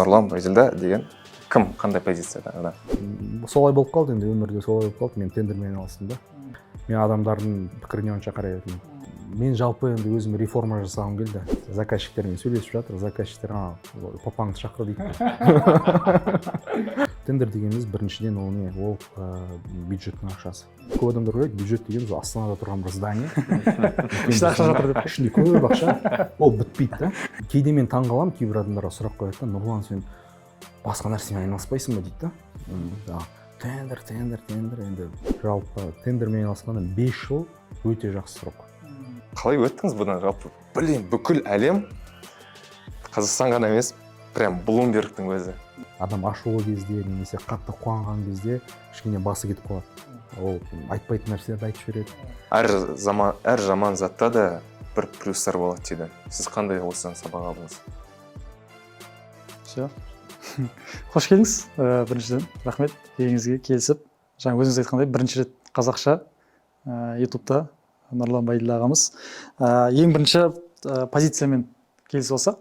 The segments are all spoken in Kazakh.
Нұрлан Байділда деген кім, қандай позицияда? Солай болып қалды, енді өмірде солай болып қалды. Мен тендермен айналыстым да. Мен адамдардың пікіріне онша қарай бермеймін. Мен жалпы енді өзім реформа жасағым келді. Заказчиктермен сөйлесіп жатыр. Заказчиктер папаңды шақыр дейді. Тендер дегеніміз біріншіден ол не? Ол бюджеттің ақшасы. Көп адамдар ойлайды, бюджет дегеніміз Астанада тұрған бір здание. Ішінде ақша жатыр деп. Ішінде көп ақша. Ол бітпейді да. Кейде мен таңғаламын, кейбір адамдарға сұрақ қояды да, Нұрлан, сен басқа нәрсемен айналыспайсың ба дейді да. Тендер, енді жалпы тендермен айналысқанда 5 жыл өте жақсы срок. Қалай өттіңіз бұдан жалпы? Білем, бүкіл әлем, Қазақстан ғана емес, прям Блумбергтің өзі. Адам ашулы кезде, немесе қатты қуанған кезде кішкене басы кетіп қалады. Ол айтпайтын нәрселерді айтып жібереді. Әр жаман затта да бір плюстар болады дейді. Сіз қандай осыдан сабақ алдыңыз? Все. Қош келдіңіз. Біріншіден рахмет, келгеніңізге келісіп. Жаңа өзіңіз айтқандай, бірінші рет қазақша ютубта Нұрлан Байділда ағамыз. Ең бірінші позициямен келісіп алсақ,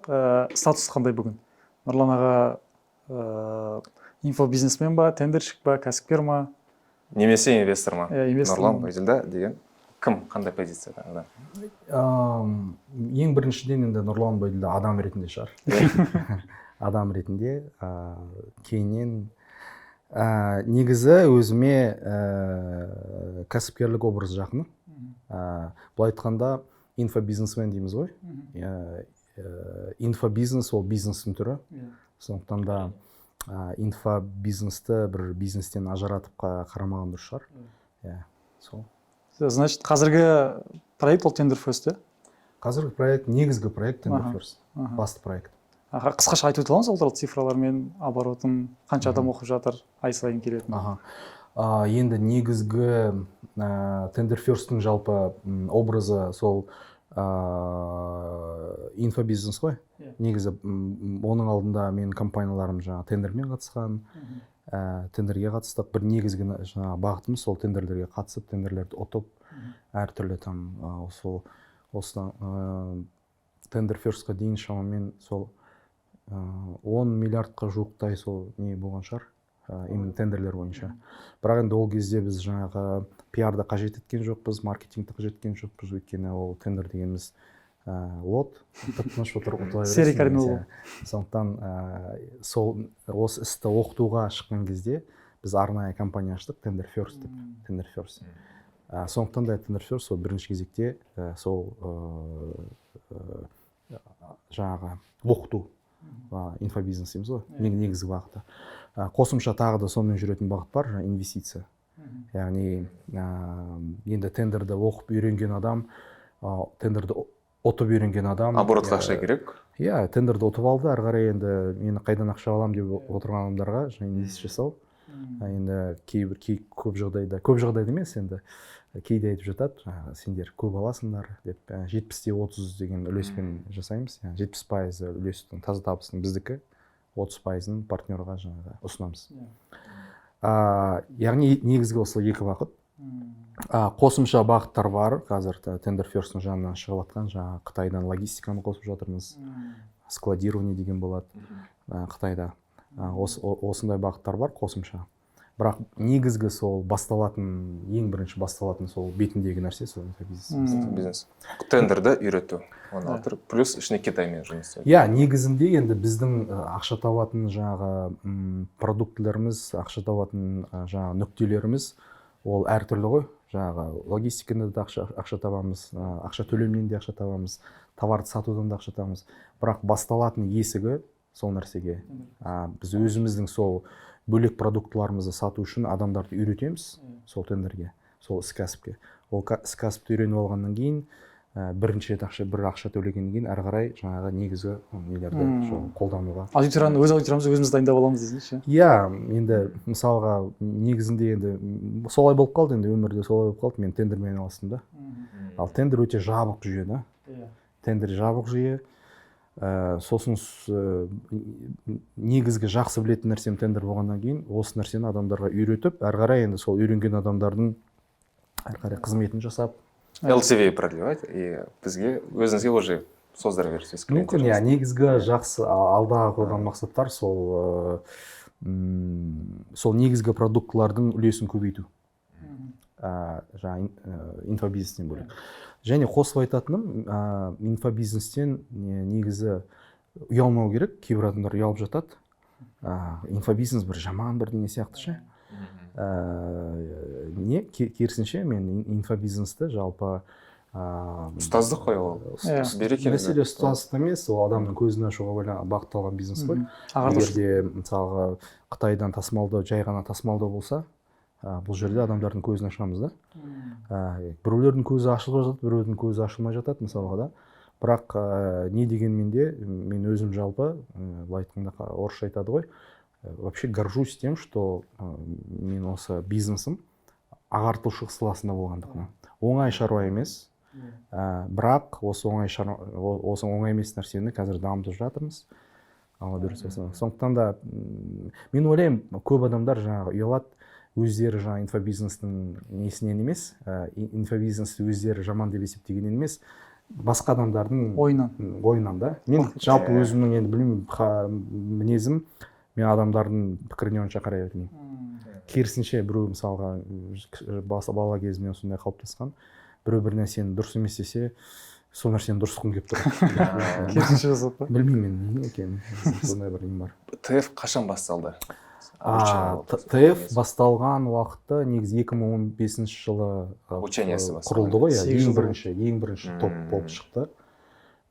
статус қандай бүгін? Нұрлан аға инфобизнесмен ба, тендерщик ба, кәсіпкер ма? Немесе инвестор ма? Нұрлан Байділда деген кім, қандай позицияда? Ең біріншіден енді Нұрлан Байділда адам ретінде шығар. Адам ретінде, кейіннен негізі өзіме кәсіпкерлік образы жақын. Бұл айтқанда инфобизнесмен дейміз ғой. Инфобизнес ол бизнестің түрі. Сондықтан да инфобизнесті бір бизнестен ажыратып қарамаған дұрыс шығар. Значит, қазіргі проект ол Tender First, Қазіргі проект, негізгі проект Tender First, басты проект. Қысқаша айтып өте аламыз, ол туралы цифралармен, оборотын, қанша адам оқып жатыр, ай сайын келетін? Енді негізгі Tender First'ің жалпы образы сол инфобизнес қой. Негізі оның алдында мен компанияларым тендермен қатысқан, тендерге қатыстық. Бір негізгі бағытымыз сол тендерлерге қатысып, тендерлерді ұтып, әртүрлі осыдан Tender First'қа дейін шамамен сол 10 миллиардқа жуықтай сол не болған шығар, именно тендерлер бойынша. Бірақ енді ол кезде біз жаңағы пиарды қажет еткен жоқпыз, маркетингті қажет еткен жоқпыз, өйткені ол тендер дегеніміз лот, тыныш отыра бересің. Сондықтан осы істі оқытуға шыққан кезде біз арнайы компания аштық, Tender First деп, Tender First. Сондықтан да Tender First сол бірінші кезекте сол жаңағы оқыту, инфобизнес дейміз ғой, негізгі бағыты. Қосымша тағы да сонымен жүретін бағыт бар, инвестиция. Яғни енді тендерді оқып үйренген адам, тендерді ұтып үйренген адам. Оборотқа ақша керек? Иә, тендерді ұтып алды, ары қарай енді мені қайдан ақша алам деп отырған адамдарға инвестиция жасау. Енді көп жағдайда емес, енді кейде айтып жатады, сендер көп аласыңдар деп, 70-30 деген үлеспен жасаймыз. 70% үлестің таза табысының біздікі, 30%-ын партнерға ұсынамыз. Яғни негізгі осы екі бағыт. Қосымша бағыттар бар. Қазір Tender First'ың жанынан шығып жатқан, Қытайдан логистиканы қосып жатырмыз. Складирование деген болады Қытайда. Осындай бағыттар бар қосымша. Бірақ негізгі сол ең бірінші басталатын сол бетіндегі нәрсе сол бизнес. Тендерді үйрету. Плюс ішіне Китаймен жұмыс істеу. Негізінде енді біздің ақша табатын продуктілеріміз, ақша табатын нүктелеріміз ол әртүрлі ғой. Логистикада да ақша табамыз, ақша төлемнен де ақша табамыз, товарды сатудан да ақша табамыз. Бірақ басталатын есігі сол нәрсеге. Біз өзіміздің сол бөлек продуктыларымызды сату үшін адамдарды үйретеміз сол тендерге, сол іс-кәсіпке. Ол іс-кәсіпті үйреніп алғаннан кейін, бірінші рет бір ақша төлегеннен кейін, әрі қарай жаңағы негізгі нелерді қолдануға. Өз аудиториямызды өзіміз дайындап аламыз дейсіз. Енді мысалға негізінде енді солай болып қалды, енді өмірде солай болып қалды. Мен тендермен айналыстым да. Ал тендер өте жабық жүйе да. Тендер жабық жүйе. Сосын негізгі жақсы білетін нәрсем тендер болғаннан кейін, осы нәрсені адамдарға үйретіп, әрі қарай енді сол үйренген адамдардың әрі қарай қызметін жасап. LTV продлевать, и бізге өзіңізге уже создыра бересіз мүмкін иә негізгі жақсы алдағы қойған мақсаттар сол негізгі продуктылардың үлесін көбейту жаңағы инфобизнестен бөлек. Және қосып айтатыным инфобизнестен негізі ұялмау керек. Кейбір адамдар ұялып жатады. Инфобизнес бір жаман бірдеңе сияқты ше. Не керісінше мен инфобизнесті жалпы ұстаздық қой ол. Мәселе ұстаздық емес, ол адамның көзін ашуға бағытталған бизнес қой. Егер де мысалға Қытайдан тасымалдау жай ғана тасымалдау болса, бұл жерде адамдардың көзін ашамыз да. Біреулердің көзі ашылып жатады, біреудің көзі ашылмай жатады мысалға да. Бірақ не дегенмен де мен өзім жалпы былай айтқанда орысша айтады ғой, вообще горжусь тем, что мен осы бизнесім ағартушылық саласында болғандығына. Оңай шаруа емес, бірақ осы оңай емес нәрсені қазір дамытып жатырмыз. Сондықтан да мен ойлаймын, көп адамдар жаңағы ұялады, өздері жаңа инфобизнестің несінен емес, инфобизнесті өздері жаман деп есептегеннен емес, басқа адамдардың ойынан да. Мен жалпы өзімнің енді білмеймін, мінезім, мен адамдардың пікіріне онша қарай бермеймін. Керісінше біреу мысалға бала кезімнен сондай қалыптасқан, біреу бір нәрсені дұрыс емес десе, сол нәрсені дұрыс қылғым келіп тұр. Керісінше жасап па? Білмеймін мен не екенін, сондай бір нем бар. ТФ қашан басталды? ТФ басталған уақытта негізі 2015 жылы құрылды ғой, ең бірінші топ болып шықты.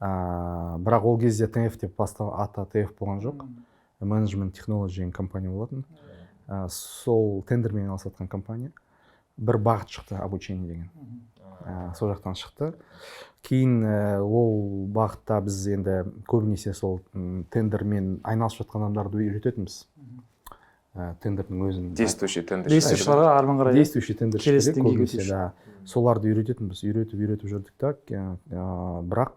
Бірақ ол кезде ТФ деп аты ТФ болған жоқ. Management Technology деген компания болатын. Сол тендермен айналысатын компания. Бір бағыт шықты, обучение деген. Сол жақтан шықты. Кейін ол бағытта біз енді көбінесе сол тендермен айналысып жатқан адамдарды үйрететінбіз. Тендердің өзін. Действующий тендер. Действующийларға арман қарай. Действующий тендер. Келесі деңгейге көтер. Соларды үйрететінбіз. Үйретіп жүрдік та. Бірақ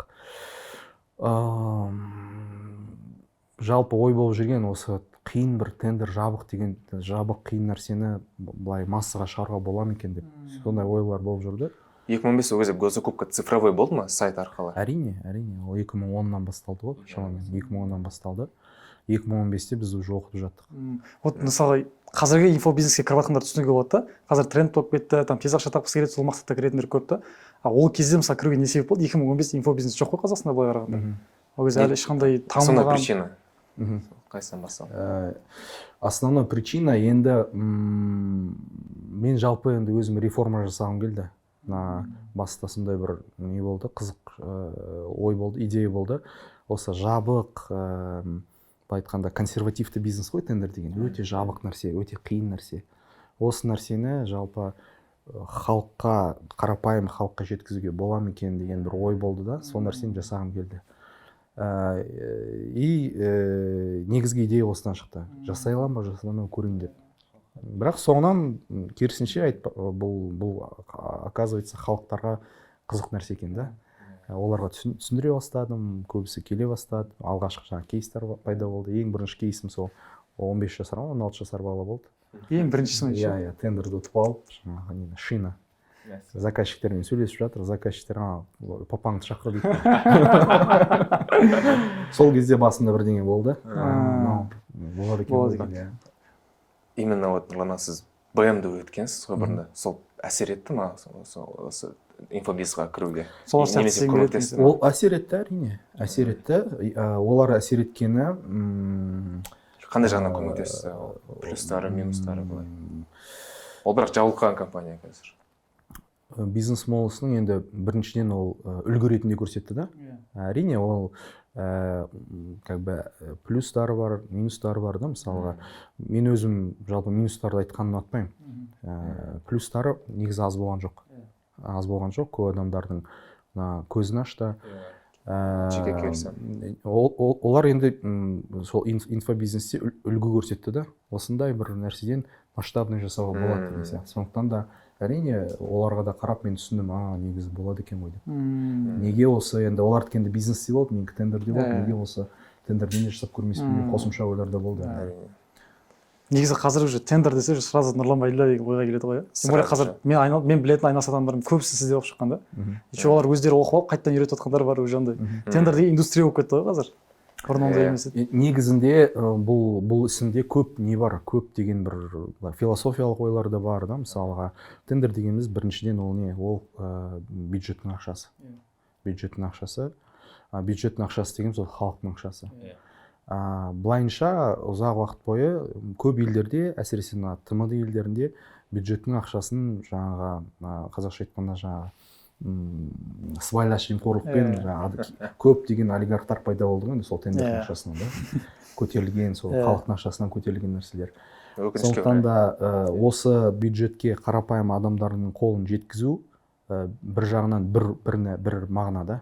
жалпы ой болып жүрген осы қиын бір тендер, жабық қиын нәрсені былай массаға шығаруға бола ма екен деп. Сондай ойлар болып жүрді. 2015 өзі госзакупка цифровой болды ма сайт арқылы? Әрине. Ол 2010-нан басталды ғой. Шамамен 2010-нан басталды. 2015-те біз уже оқып жаттық. Вот мысалы қазіргі инфобизнеске кіріп жатқандар түсінуге болады да. Қазір тренд болып кетті, там тез ақша тапқысы келеді, сол мақсатта кіретіндер көп та. Ол кезде мысалы кіруге не себеп болды? 2015-те инфобизнес жоқ қой Қазақстанда былай қарағанда. Ол кезде әлі ешқандай танымаған. Основная причина. Қайсынан басталды? Основной причина енді мен жалпы енді өзім реформа жасағым келді. Баста сондай бір не болды, қызық ой болды, идея болды. Осы жабық, айтқанда консервативті бизнес қой тендер деген. Өте жабық нәрсе, өте қиын нәрсе. Осы нәрсені жалпы халыққа, қарапайым халыққа жеткізуге бола ма екен деген бір ой болды да, сол нәрсені жасағым келді. Негізгі идея осыдан шықты. Жасай аламын ба, жасай аламын ба көрейін деп. Бірақ соңынан керісінше бұл оказывается халықтарға қызық нәрсе екен да. Оларға түсіндіре бастадым, көбісі келе бастады. Алғашқы жаңа кейстер пайда болды. Ең бірінші кейсім сол 15 жасар, 16 жасар бала болды. Ең біріншісі ме? Иә, тендерді ұтып алып, жаңағы шина. Заказчиктермен сөйлесіп жатыр, заказчиктер папаңды шақыр дейді. Сол кезде басында бірдеңе болды. Болады екен. Именно вот Нұрлан, сіз БМ-ді өткенсіз ғой бұрында. Сол әсер етті ма осы инфобизнесқа кіруге? Ол әсер етті, әрине. Әсер етті. Олар әсер еткені қандай жағынан көмектесті? Плюстары, минустары былай. Ол бірақ жабылған компания қазір. Бизнес молысының енді біріншіден ол үлгі ретінде көрсетті да. Әрине ол плюстары бар, минустары бар да. Мысалға, мен өзім жалпы минустарды айтқанын ұнатпаймын. Плюстары негізі аз болған жоқ. Көп адамдардың көзін ашты. Жеке келсем. Олар енді сол инфобизнесте үлгі көрсетті да. Осындай бір нәрседен масштабный жасауға болады деген сияқты. Сондықтан да әрине оларға да қарап мен түсіндім, негізі болады екен ғой деп. Неге осы енді олардікі енді бизнесте болды, менікі тендерде болды, неге осы тендерден де жасап көрмеспін деген қосымша ойлар да болды. негізі қазір уже тендер десе уже сразу Нұрлан Байділла деген ойға келеді ғой. Тем более қазір мен білетін айналыс адамдардың көбісі сізде оқып шыққан да. Еще олар өздері оқып алып қайтадан үйретіп жатқандар бар уже андай. Тендер деген индустрия болып кетті ғой қазір. Бұрын ондай емес еді. Негізінде бұл ісінде көп не бар, көп деген бір философиялық ойлар да бар да. Мысалға тендер дегеніміз біріншіден ол не? Ол бюджеттің ақшасы. Бюджеттің ақшасы. Бюджеттің ақшасы дегеніміз ол халықтың ақшасы. Былайынша ұзақ уақыт бойы көп елдерде, әсіресе мына тмд елдерінде бюджеттің ақшасын жаңағы қазақша айтқанда жаңағы сыбайлас жемқорлықпен көп деген олигархтар пайда болды ғой, сол тендердің ақшасынан да көтерілген, сол халықтың ақшасынан көтерілген нәрселер. Сондықтан да осы бюджетке қарапайым адамдардың қолын жеткізу бір жағынан бір мағынада.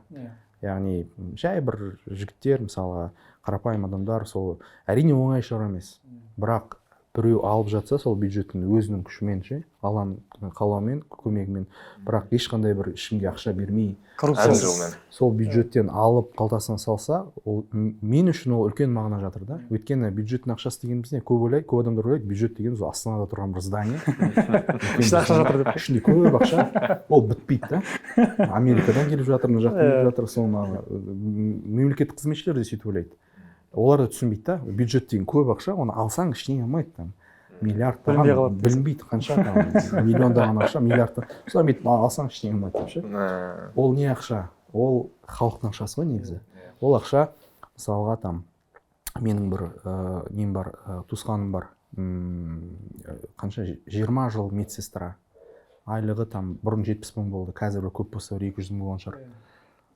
Яғни жай бір жігіттер, мысалы қарапайым адамдар, сол әрине оңай шаруа емес. Бірақ біреу алып жатса сол бюджеттің өзінің күшімен ше, қалауымен, көмегімен, бірақ ешқандай бір ешкімге ақша бермей, сол бюджеттен алып қалтасына салса, ол мен үшін ол үлкен мағына жатыр да. Өйткені бюджеттің ақшасы дегеніміз не? Көп адамдар ойлайды, бюджет дегеніміз Астанада тұрған бір здание. Ішінде ақша жатыр деп. Ішінде көп ақша, ол бітпейді да. Америкадан келіп жатыр, мына жақтан келіп жатыр, соны мемлекеттік қызметшілер де сөйтіп ойлайды. Олар да түсінбейді да, бюджет деген көп ақша, оны алсаң ештеңе алмайды там. Миллиард білінбейді қанша там, миллиондаған ақша, миллиард. Содан бет алсаң ештеңе алмайды деп ше. Ол не ақша? Ол халықтың ақшасы ғой негізі. Ол ақша, мысалға там менің бір нем бар, туысқаным бар. Қанша 20 жыл медсестра. Айлығы там бұрын 70 мың болды, қазір көп болса 200 мың болған шығар.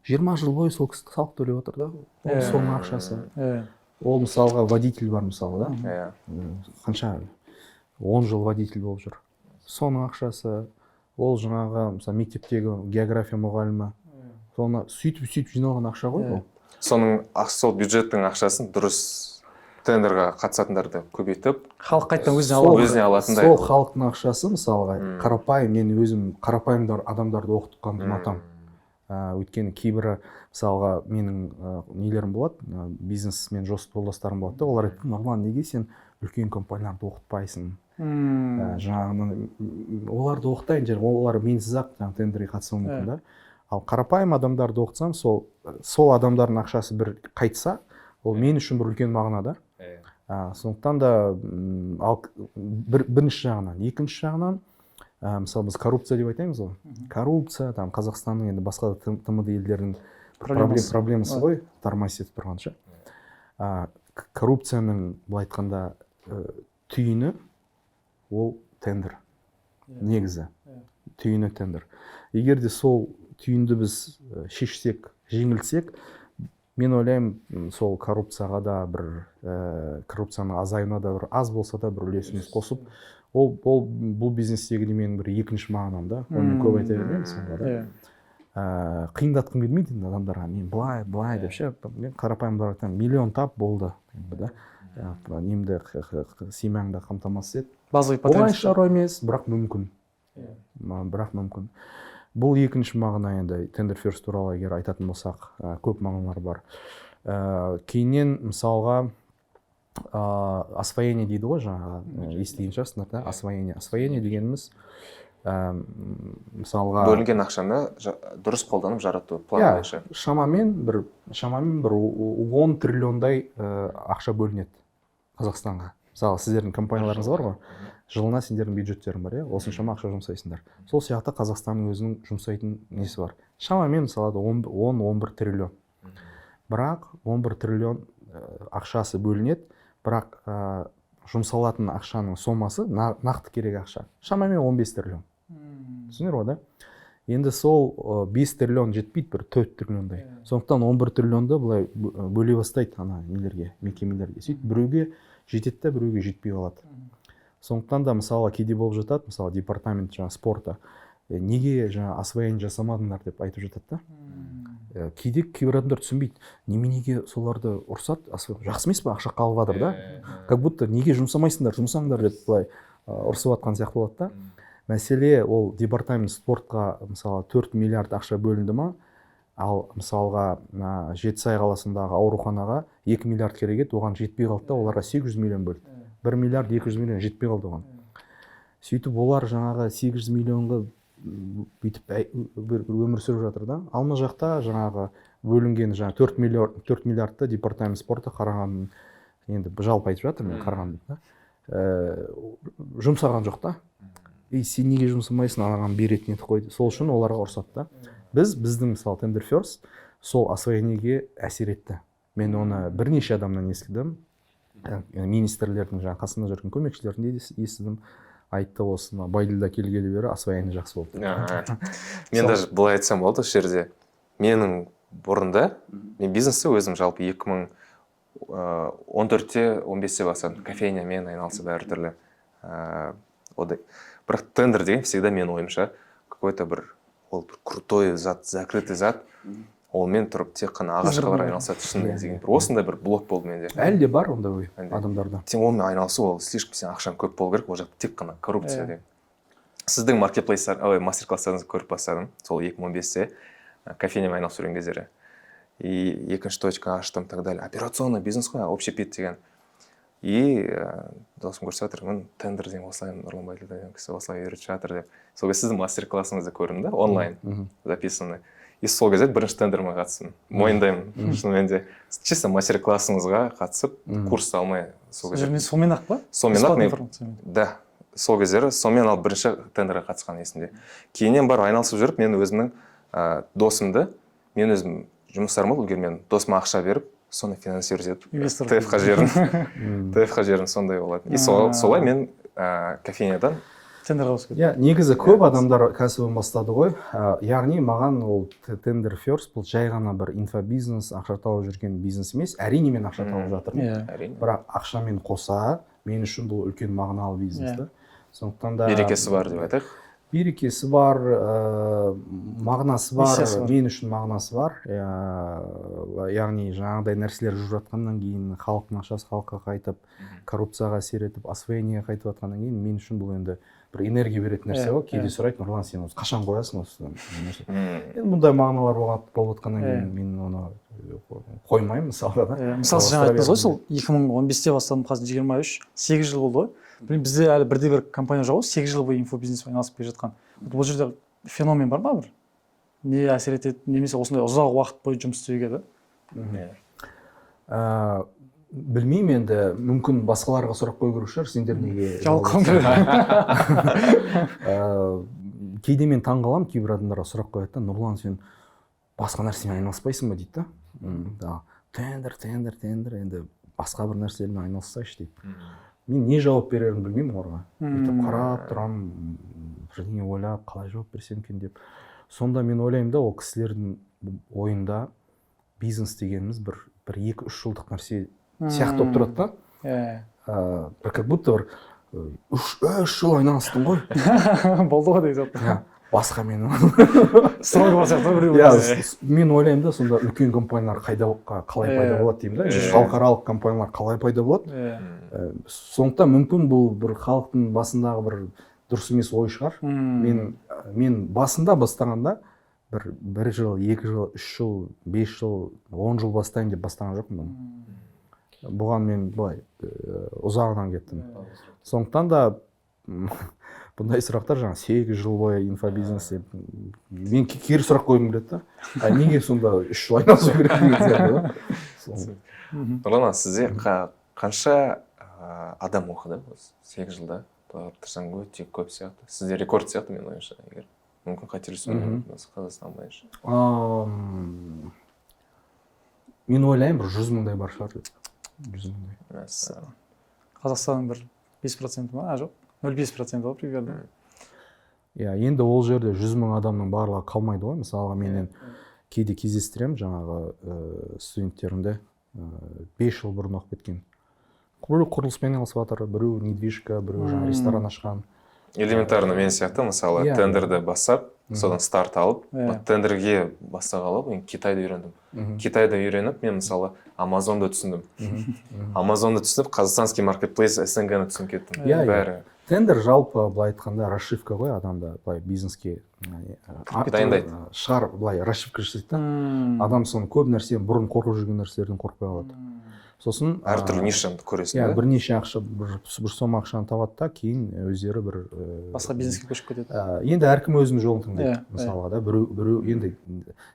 20 жыл бойы сол кісі салық төлеп отыр да. Ол соның ақшасы. Ол мысалға водитель бар мысалы да. Қанша 10 жыл водитель болып жүр. Соның ақшасы. Ол жаңағы мысалы мектептегі география мұғалімі. Соны сөйтіп жиналған ақша ғой ол. Сол бюджеттің ақшасын дұрыс тендерға қатысатындарды көбейтіп, халық қайтадан өзіне алатындай. Сол халықтың ақшасы мысалға қарапайым, мен өзім қарапайым адамдарды оқытқанды ұнатамын. Өйткені кейбірі мысалға менің нелерім болады, бизнесмен жолдастарым болады да, олар айтты, Нұрлан, неге сен үлкен компанияларды оқытпайсың? Жаңағы оларды оқытайын, олар менсіз-ақ тендерге қатысуы мүмкін да. Ал қарапайым адамдарды оқытсам, сол адамдардың ақшасы бір қайтса, ол мен үшін бір үлкен мағына да. Сондықтан да бірінші жағынан, екінші жағынан, мысалы біз коррупция деп айтаймыз ғой. Коррупция, там Қазақстанның енді басқа тмд елдерінің проблемасы ғой, тормозит етіп тұрғанша. Коррупцияның былай айтқанда түйіні ол тендер. Негізі түйіні тендер. Егер де сол түйінді біз шешсек, жеңілсек, мен ойлаймын, сол коррупцияға да бір коррупцияның азаюына да бір аз болса да бір үлесіміз қосып, бұл бизнестегі менің бір екінші мағынам да. Оны көп айта бермеймін сонда да. Қиындатқым келмейді адамдарға, мен былай деп ше, мен қарапайымдар айтамын, миллион тап болды да. Немді семьяңды қамтамасыз ет. Оңай шаруа емес, бірақ мүмкін. Бұл екінші мағына енді тендер ферст туралы егер айтатын болсақ, көп мағыналар бар. Кейіннен мысалға освоение дейді ғой, жаңағы естіген шығарсыңдар да, освоение. Освоение дегеніміз мысалға бөлінген ақшаны дұрыс қолданып жарату планы бойынша. Шамамен бір 10 триллиондай ақша бөлінеді Қазақстанға. Мысалы, сіздердің компанияларыңыз бар ғой, жылына сендердің бюджеттерің бар, осыншама ақша жұмсайсыңдар. Сол сияқты Қазақстанның өзінің жұмсайтын несі бар. Шамамен мысалы 10-11 триллион. Бірақ 11 триллион ақшасы бөлінеді, бірақ жұмсалатын ақшаның сомасы нақты керек ақша. Шамамен 15 триллион. Түсінер ғой да? Енді сол 5 триллион жетпейді, бір 4 триллиондай. Сондықтан 11 триллионды былай бөле бастайды нелерге, мекемелерге. Сөйтіп біреуге жетеді да, біреуге жетпей қалады. Сондықтан да мысалы кейде болып жатады, мысалы департамент спорта, неге освоение жасамадыңдар деп айтып жатады да. Кейде кейбір адамдар түсінбейді, неге соларды ұрсады, жақсы емес па, ақша қалып жатыр да. Как будто неге жұмсамайсыңдар, жұмсаңдар деп былай ұрсып жатқан сияқты болады да. Мәселе ол департамент спортқа мысалы 4 миллиард ақша бөлінді ма, ал мысалға Жетісай қаласындағы ауруханаға 2 миллиард керек еді, оған жетпей қалды да, оларға 800 миллион бөлді. 1 миллиард 200 миллион жетпей қалды оған. Сөйтіп олар жаңағы 800 миллионға бүйтіп бір өмір сүріп жатыр да. Ал мына жақта жаңағы бөлінген жаңағы 4 миллиардты департамент спорта Қарағанды, енді жалпы айтып жатырмын мен Қарағанды да. Жұмсаған жоқ та. Сен неге жұмсамайсың, анаған беретін едік қой. Сол үшін оларға ұрсады да. Біздің мысалы Tender First сол освоениеге әсер етті. Мен оны бірнеше адамнан естідім. Министрлердің жаңағы қасында жүрген көмекшілерін де естідім. Айтты осыны Байділда келгелі бері освоение жақсы болды. Мен даже былай айтсам болды осы жерде. Менің бұрында мен бизнесті өзім жалпы 2014-те 15-те бастадым. Кофейнямен айналысып әртүрлі. Одай. Бірақ тендер деген всегда менің ойымша какой-то бір крутой зат, закрытый зат. Ол мен тұрып тек қана ағашқа қарай айналысады шынымен деген. Осындай бір блок болды менде. Әлі де бар ондай ой адамдарда. Сен онымен айналысу, ол слишком сен ақшаң көп болу керек, ол жақта тек қана коррупция деген. Сіздің мастер-класстарыңызды көріп бастадым, сол 2015-те кофейнямен айналысып жүрген кездері. И екінші точка аштым, так далее. Операционный бизнес қой, общепит деген. И досым көрсетіп жатыр, мен тендер деген осылай, Нұрлан Байділда деген кісі осылай үйретіп жатыр деп. Сол кезде сіздің мастер-классыңызды көрдім да, онлайн записанный. И сол кезде бірінші тендеріме қатыстым. Мойындаймын, шынымен де. Чисто мастер-классыңызға қатысып, курс алмай сол кезде. Сонымен ақ па? Сонымен ақ мен, да, сол кездері сонымен алып бірінші тендерге қатысқан есімде. Кейіннен барып айналысып жүріп, мен өзімнің досымды, мен өзім жұмыстарым болды, мен досыма ақша беріп, соны финансировать етіп, ТФ-ға жерін сондай болады. И солай мен кофейнядан тендерға басып кетті. Негізі көп адамдар кәсібін бастады ғой. Яғни маған ол Tender First бұл жай ғана бір инфобизнес, ақша тауып жүрген бизнес емес. Әрине мен ақша тауып жатырмын. Бірақ ақшамен қоса мен үшін бұл үлкен мағыналы бизнес та. Сондықтан да берекесі бар деп айтайық. Берекесі бар, мағынасы бар, мен үшін мағынасы бар. Яғни жаңағыдай нәрселер жүріп жатқаннан кейін, халықтың ақшасы халыққа қайтып, коррупцияға әсер етіп, освоениеге қайтып жатқаннан кейін, мен үшін бұл енді бір энергия беретін нәрсе ғой. Кейде сұрайды, Нұрлан, сен осы қашан қоясың осы? Енді мұндай мағыналар болып жатқаннан кейін мен оны қоймаймын мысалға да. Мысалы жаңа айттыңыз ғой, сол 2015-те бастадым, қазір 23, 8 жыл болды ғой. Бізде әлі бірде-бір компания жоқ, 8 жыл бойы инфобизнеспен айналысып келе жатқан. Бұл жерде феномен бар ма бір? Не әсер етеді, немесе осындай ұзақ уақыт бойы жұмыс істеуге да? Білмеймін енді, мүмкін басқаларға сұрақ қою керек шығар, сендер неге? Кейде мен таңғаламын, кейбір адамдарға сұрақ қояды, Нұрлан, сен басқа нәрсемен айналыспайсың ба дейді да. Тендер, енді басқа бір нәрсемен айналыссайшы дейді. Мен не жауап берерін білмеймін оларға. Қарап тұрамын, бірдеңе ойлап, қалай жауап берсем екен деп. Сонда мен ойлаймын да, ол кісілердің ойында бизнес дегеніміз бір 2-3 жылдық нәрсе сияқты болып тұрады да. Как будто бір 3 жыл айналыстың ғой. Болды ғой деген зат. Басқа мен. Сұрағы бар сияқты. Мен ойлаймын да, сонда үлкен компаниялар қалай пайда болады деймін да. Халықаралық компаниялар қалай пайда болады. Сондықтан мүмкін бұл бір халықтың басындағы бір дұрыс емес ой шығар. Мен басында бастағанда бір жыл, 2 жыл, 3 жыл, 5 жыл, 10 жыл бастайын деп бастаған жоқпын. Бұған мен былай ұзағынан кеттім. Сондықтан да бұндай сұрақтар жаңа 8 жыл бойы инфобизнес деп мен кері сұрақ қойғым келеді да. Неге сонда 3 жыл айналысу керек деген сияқты. Нұрлан, сізде қанша адам оқыды 8 жылда? Тұрсаң өте көп сияқты. Сізде рекорд сияқты мен ойымша, егер мүмкін қателесуім Қазақстан бойынша. Мен ойлаймын, бір 100 мыңдай бар шығар. 100 мыңдай. Қазақстанның бір 5% ма? Жоқ. 0,5% ба примерно. Енді ол жерде 100 мың адамның барлығы қалмайды ғой. Мысалға менен кейде кездестіремін жаңағы студенттерімді 5 жыл бұрын оқып кеткен. Біреу құрылыспен айналысып жатыр, біреу недвижка, біреу жаңа ресторан ашқан. Элементарно мен сияқты, мысалы, тендерді бастап, содан старт алып, тендерге бастағалы, мен Китайды үйрендім. Китайды үйреніп, мен мысалы Амазонды түсіндім. Амазонды түсініп, қазақстанский маркетплейс СНГ-ны түсініп кеттім. Бәрі. Тендер жалпы былай айтқанда расшивка ғой, адамда былай бизнеске дайындайды. Шығар былай расшивка жасайды да. Адам соны көп нәрсе бұрын қорқып жүрген нәрселерден қорықпай қалады. сосын әртүрлі нишаны көресің иә да? бірнеше ақша бір сом ақшаны табады да кейін өздері бір басқа бизнеске көшіп кетеді. енді әркім өзінің жолын таңдайды Иә, мысалға да біреу енді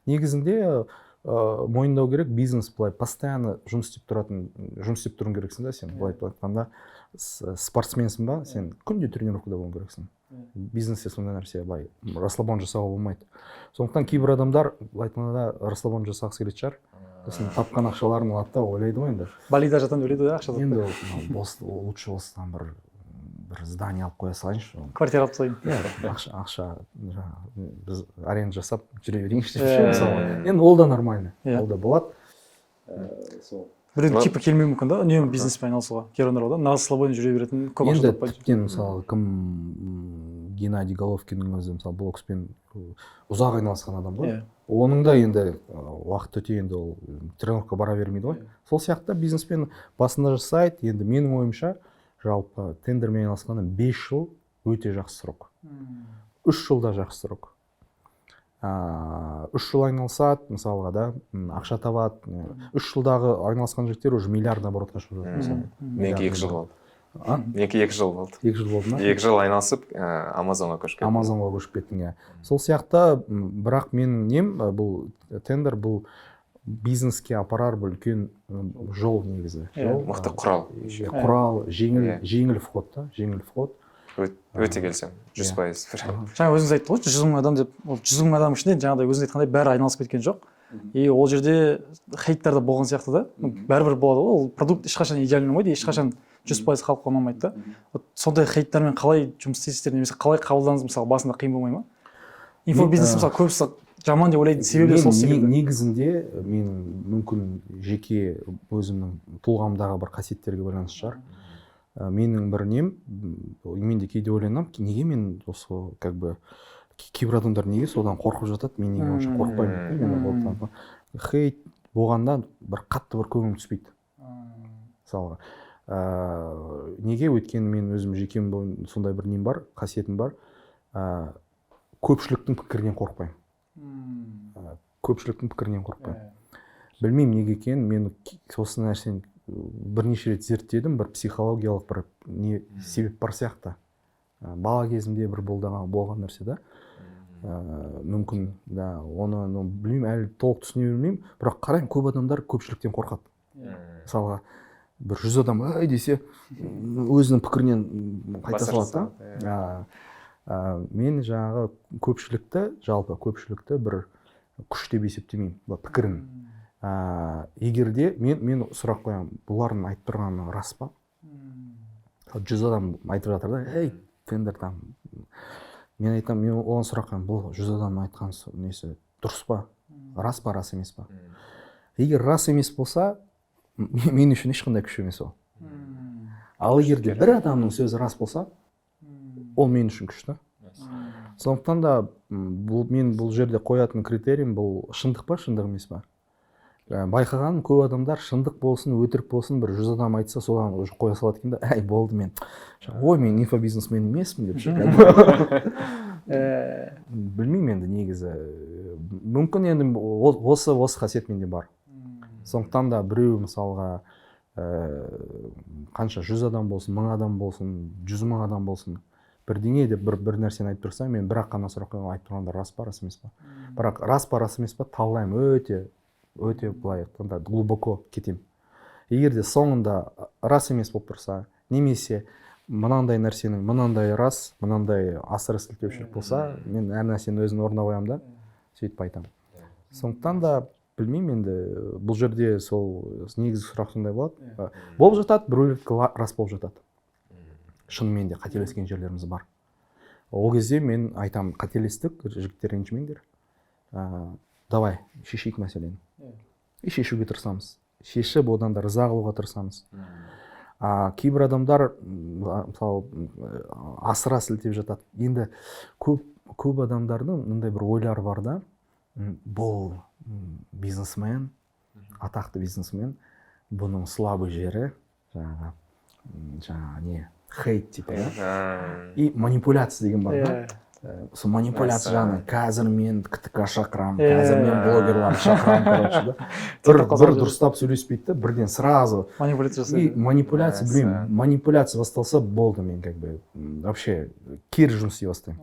негізінде мойындау керек, бизнес былай постоянно жұмыс істеп тұруың керексің да сен. Былай айтқанда спортсменсің ба, сен күнде тренировкада болуың керексің. Бизнесте сондай нәрсе былай расслабон жасауға болмайды. Сондықтан кейбір адамдар былай айтқанда расслабон жасағысы келетін шығар. Сосын тапқан ақшаларын алады да ойлайды ғой енді. Балида жатамын деп ойлайды ғой ақша Енді таппай. лучше осыдан бір здание алып қоя салайыншы. Квартира алып тастайын. Иә, ақша біз аренда жасап жүре берейінші деп ше мысалы. Енді ол да нормально. Ол да болады. Сол. Біреудің типі келмеуі мүмкін да, үнемі бизнеспен айналысуға. Кейбір бар да, нағыз слабойын жүре беретін көп ақша енді таппайды. тіптен мысалы кім Геннадий Головкиннің өзі мысалы бокспен ұзақ айналысқан адам ғой. Оның да енді уақыт өте енді ол тренировка бара бермейді ғой. Сол сияқты бизнеспен басында жасайды. Енді менің ойымша жалпы тендермен айналысқанда 5 жыл өте жақсы срок. 3 жылда жақсы срок. 3 жыл айналысады, мысалға да, ақша табады. 3 жылдағы айналысқан жігіттер уже миллиард оборотқа шығып жатыр. Менікі 2 жыл болды. Менікі 2 жыл болды. 2 жыл болды ма? 2 жыл айналысып, Амазонға көшіп кеттім. Амазонға көшіп кеттің, иә. Сол сияқты, бірақ менің нем, бұл тендер, бұл бизнеске апарар бұл үлкен жол негізі. Мықты құрал. Құрал, жеңіл вход та, жеңіл вход. Өте келсем, 100%. Жаңа өзіңіз айтты ғой, 100 мың адам деп, ол 100 мың адам ішінде жаңағыдай өзіңіз айтқандай бәрі айналысып кеткен жоқ. И ол жерде хейттер де болған сияқты да, бәрібір болады ғой, ол продукт ешқашан идеальный болмайды, ешқашан 100% халыққа ұнамайды да. Сондай хейттермен қалай жұмыс істейсіздер, немесе қалай қабылдаңыз, мысалы басында қиын болмай ма? Инфобизнес мысалы көбісі жаман деп ойлайтын себебі сол секілді. Негізінде мен мүмкін жеке өзімнің тұлғамдағы бір қасиеттерге байланысты шығар. Менің бір нем, мен де кейде ойланамын, неге мен осы как бы кейбір адамдар неге содан қорқып жатады, мен неге онша қорықпаймын. Хейт болғанда бір қатты бір көңілім түспейді. Мысалға, неге өйткені мен өзім жекем сондай бір нем бар, қасиетім бар, көпшіліктің пікірінен қорықпаймын. Көпшіліктің пікірінен қорықпаймын. Білмеймін неге екенін, мен осы нәрсені бірнеше рет зерттедім, бір психологиялық бір себеп бар сияқты. Бала кезімде бір болған нәрсе да. Мүмкін, да, оны білмеймін, әлі толық түсіне бермеймін, бірақ қараймын, көп адамдар көпшіліктен қорқады. Мысалға, бір 100 адам десе, өзінің пікірінен қайта салады да. Мен жаңағы жалпы көпшілікті бір күш деп есептемеймін, пікірін. Егер де мен сұрақ қоямын, бұлардың айтып тұрғаны рас па? 100 адам айтып жатыр да, ей, тендер там. Мен айтамын, мен оған сұрақ қоямын, бұл 100 адам айтқан несі дұрыс па? Рас па, рас емес па? Егер рас емес болса, мен үшін ешқандай күш емес ол. Ал егер де бір адамның сөзі рас болса, ол мен үшін күшті. Сондықтан да мен бұл жерде қоятын критериім бұл шындық па, шындық емес па? Байқағаным, көп адамдар шындық болсын, өтірік болсын, бір 100 адам айтса, соған қоя салады екен да, әй, болды мен. Ой, мен инфобизнесмен емеспін деп шығады. Білмеймін енді негізі. Мүмкін енді осы қасиет менде бар. Сондықтан да біреу мысалға қанша 100 адам болсын, 1000 адам болсын, 100 мың адам болсын, бірдеңе деп бір нәрсені айтып тұрса, мен бірақ қана сұрақ қойып айтып тұрғанда рас па, рас емес па? Бірақ рас па, рас емес па, талдаймын, өте былай айтқанда глубоко кетемін. Егер де соңында рас емес болып тұрса, немесе мынандай нәрсенің мынандай рас, мынандай асыры сілтеушілік болса, мен әр нәрсені өзінің орнына қоямын да, сөйтіп айтамын. Сондықтан да білмеймін енді, бұл жерде сол негізгі сұрақ сондай болады. Болып жатады, біреулердікі рас болып жатады. Шынымен де қателескен жерлеріміз бар. Ол кезде мен айтамын, қателестік, жігіттер ренжімеңдер. Давай, шешейік мәселені. И шешуге тырысамыз. Шешіп, одан да риза қылуға тырысамыз. Кейбір адамдар, мысалы, асыра сілтеп жатады. Енді көп адамдардың мындай бір ойлары бар да, бұл бизнесмен, атақты бизнесмен, бұның слабый жері, жаңағы не, хейт типа, и манипуляция деген бар да. сол манипуляция жағынан қазір мен ктк шақырамын Иә, қазір мен иә. блогерларды шақырамын короче да бір дұрыстап сөйлеспейді да бірден сразу Манипуляция и жасайды. манипуляция Мәссаған. блин манипуляция басталса болды мен как бы вообще кері жұмыс істей бастаймын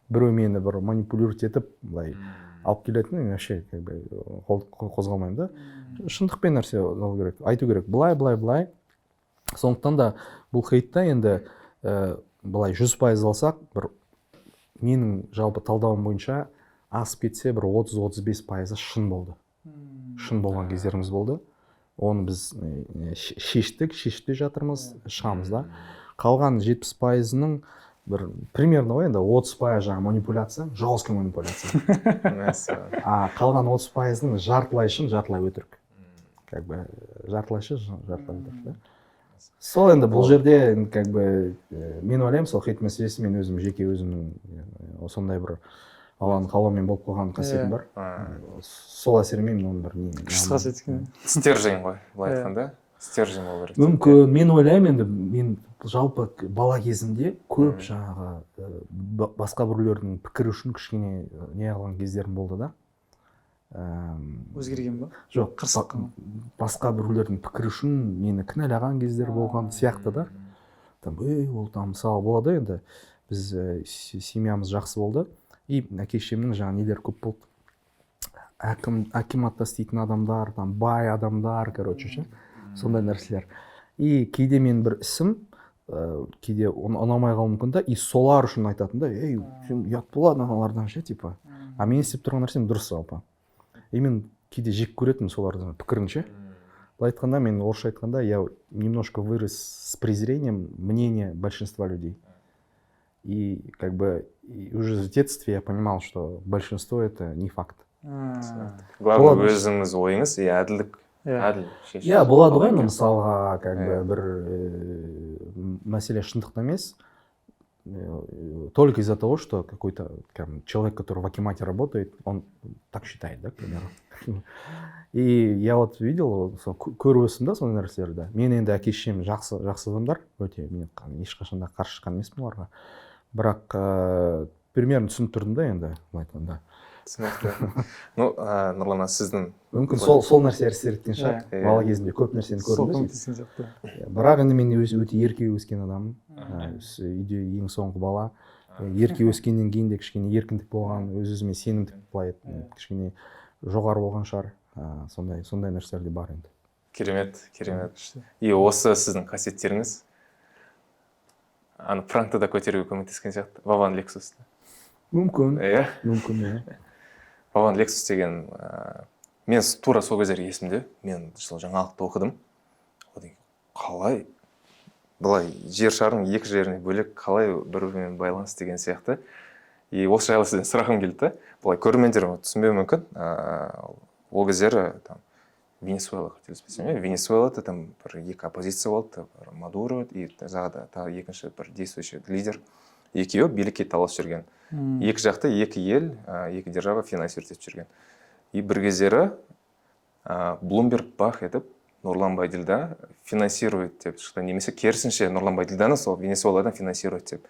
біреу мені бір манипулировать етіп былай алып келетін мен вообще как бы қол қозғалмаймын да шындықпен нәрсе алу керек айту керек былай сондықтан да бұл хейтта енді былай 100% алсақ бір менің жалпы талдауым бойынша асып кетсе бір 30-35% шын болды шын болған кездеріміз болды оны біз шешіп те жатырмыз шығамыз да қалған 70%-ның бір примерно ғой енді 30% жаңағы манипуляция жесткая манипуляция Мәссаған. а қалған 30%-ның жартылай шын жартылай өтірік как бы жартылай шын жартылай өтірік да сол енді бұл жерде енді как бы мен ойлаймын сол хейт мәселесі мен өзім жеке өзімнің сондай бір алланың қалауымен болып қалған қасиетім бар сол әсерімен мен оны бір Күшті қасиет екен. Стержень ғой былай айтқанда стержень болу керек. мүмкін мен ойлаймын енді мен жалпы бала кезімде көп жаңағы басқа біреулердің пікірі үшін кішкене не қылған кездерім болды да Өзгерген ба? жоқ Қырсыққан. басқа біреулердің пікірі үшін мені кінәлаған кездер болған сияқты да там ол там мысалы болады енді біз семьямыз жақсы болды и әке шешемнің жаңағы нелері көп болды акиматта істейтін адамдар там бай адамдар короче ше сондай нәрселер и кейде мен бір ісім кейде ұнамай қалуы мүмкін да и солар үшін айтатын да ей сен ұят болады аналардан ше типа а мен істеп тұрған нәрсем дұрыс жалпы и мен кейде жек көретінмін солардың пікірін ше былай айтқанда мен орысша айтқанда я немножко вырос с презрением мнения большинства людей и как бы уже в детстве я понимал что большинство это не факт Главное өзіңіз ойыңыз и әділдік әділ шешім. иә болады ғой енді мысалға как бы бір мәселе шындықта емес только из-за того, что какой-то человек, который в акимате работает, он так считает, да, к примеру. И я вот видел, көріп өстім да сондай нәрселерді. Мен енді әке шешем жақсы адамдар, өте мен ешқашан да қарсы шыққан емеспін оларға. Бірақ примерно түсініп тұрдым да енді былай айтқанда. Түсінікті. Ну, Нұрлан, сіздің мүмкін сол нәрсе әсер еткен шығар. Бала кезімде көп нәрсені көрдім. Бірақ енді мен өте ерке өскен адаммын. Үйде ең соңғы бала. Ерке өскеннен кейін де кішкене еркіндік болған, өз-өзіме сенімдік былай кішкене жоғары болған шығар. Сондай нәрселер де бар енді. Керемет. И осы сіздің қасиеттеріңіз Франкты да көтеруге көмектескен сияқты. Вован Лексусты. Мүмкін. Мүмкін. Вован Лексус деген мен тура сол кездері есімде. Мен сол жаңалықты оқыдым. Қалай былай жер шарының екі жеріне бөлек қалай бір-бірімен байланысты деген сияқты. И осы жайлы сізден сұрағым келді. Былай көрермендер түсінбеуі мүмкін. Ол кездері Венесуэла қателеспесем, Венесуэлада там бір екі оппозиция болды, Мадуро и тағы екінші бір действующий лидер. Екеуі билікке таласып жүрген. Екі жақты екі ел, екі держава финансировать етіп жүрген. И бір кездері Bloomberg бах етіп Нұрлан Байділда финансирует деп шықты. Немесе керісінше Нұрлан Байділданы сол Венесуэладан финансирует деп.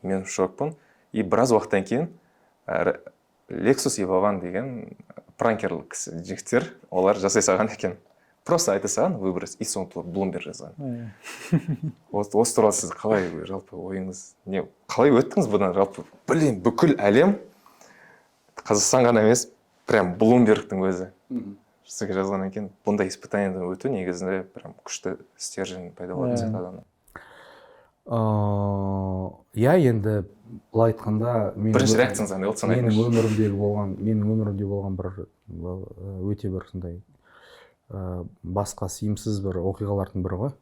Мен шокпын. И біраз уақыттан кейін Лексус и Вован деген пранкерлік жігіттер, олар жасай саған екен. Просто айта саған выброс, и соң Bloomberg жазған. Осы туралы сіз қалай жалпы ойыңыз? Қалай өттіңіз бұдан жалпы? Блин, бүкіл әлем Қазақстан ғана емес, прям Bloombergтің өзі. Сізге жазғаннан кейін бұндай испытаниеден өту негізінде прям күшті стержень пайда болатын сияқты адамдар. Я енді былай айтқанда бірінші реакцияңыз қандай болды соны айтыңызшы. менің өмірімде болған бір өте бір сондай басқа сиымсыз бір оқиғалардың бірі ғой.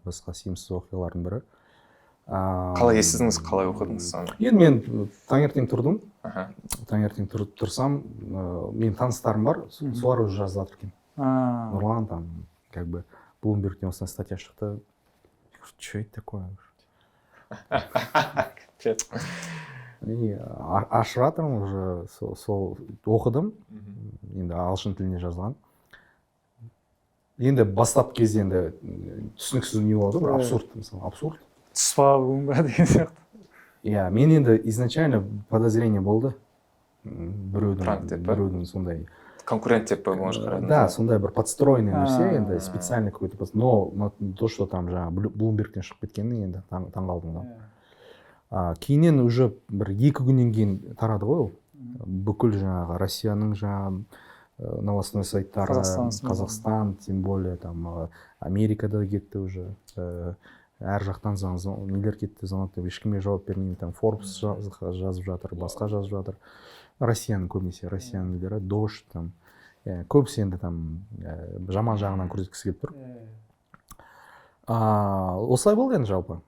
Басқа сиымсыз оқиғалардың бірі. Қалай естідіңіз, қалай оқыдыңыз соны? Енді мен таңертең тұрдым. Таңертең тұрсам, мен таныстарым бар, солар уже жазып жатыр екен. Нұрлан там как бы Bloomberg'тен осындай статья шықты. Что это такое? Ашып жатырмын уже сол оқыдым. Енді ағылшын тіліне жазылған. Енді бастап кезде енді түсініксіз не болды, бір абсурд мысалы, абсурд. Түспа бүгін ба деген сияқты. иә мен енді изначально подозрение болды Пранк деп па? біреудің сондай конкурент деп может қарадыңыз да сондай бір подстроенный нәрсе енді А. специально какой-то но то что там жаңағы блумбергтен шығып кеткеніне енді таңқалдым да кейіннен уже бір 2 күннен кейін тарады ғой ол бүкіл жаңағы Россияның жаңағы новостной сайттары Қазақстан тем более там Америкада да кетті уже әр жақтан нелер кетті звонок ешкімге жауап бермеймін там Forbes жазып жатыр басқа жазып жатыр Россияның көбінесе Россияның нелері дождь там көбісі енді там жаман жағынан көрсеткісі келіп тұр осылай болды енді жалпы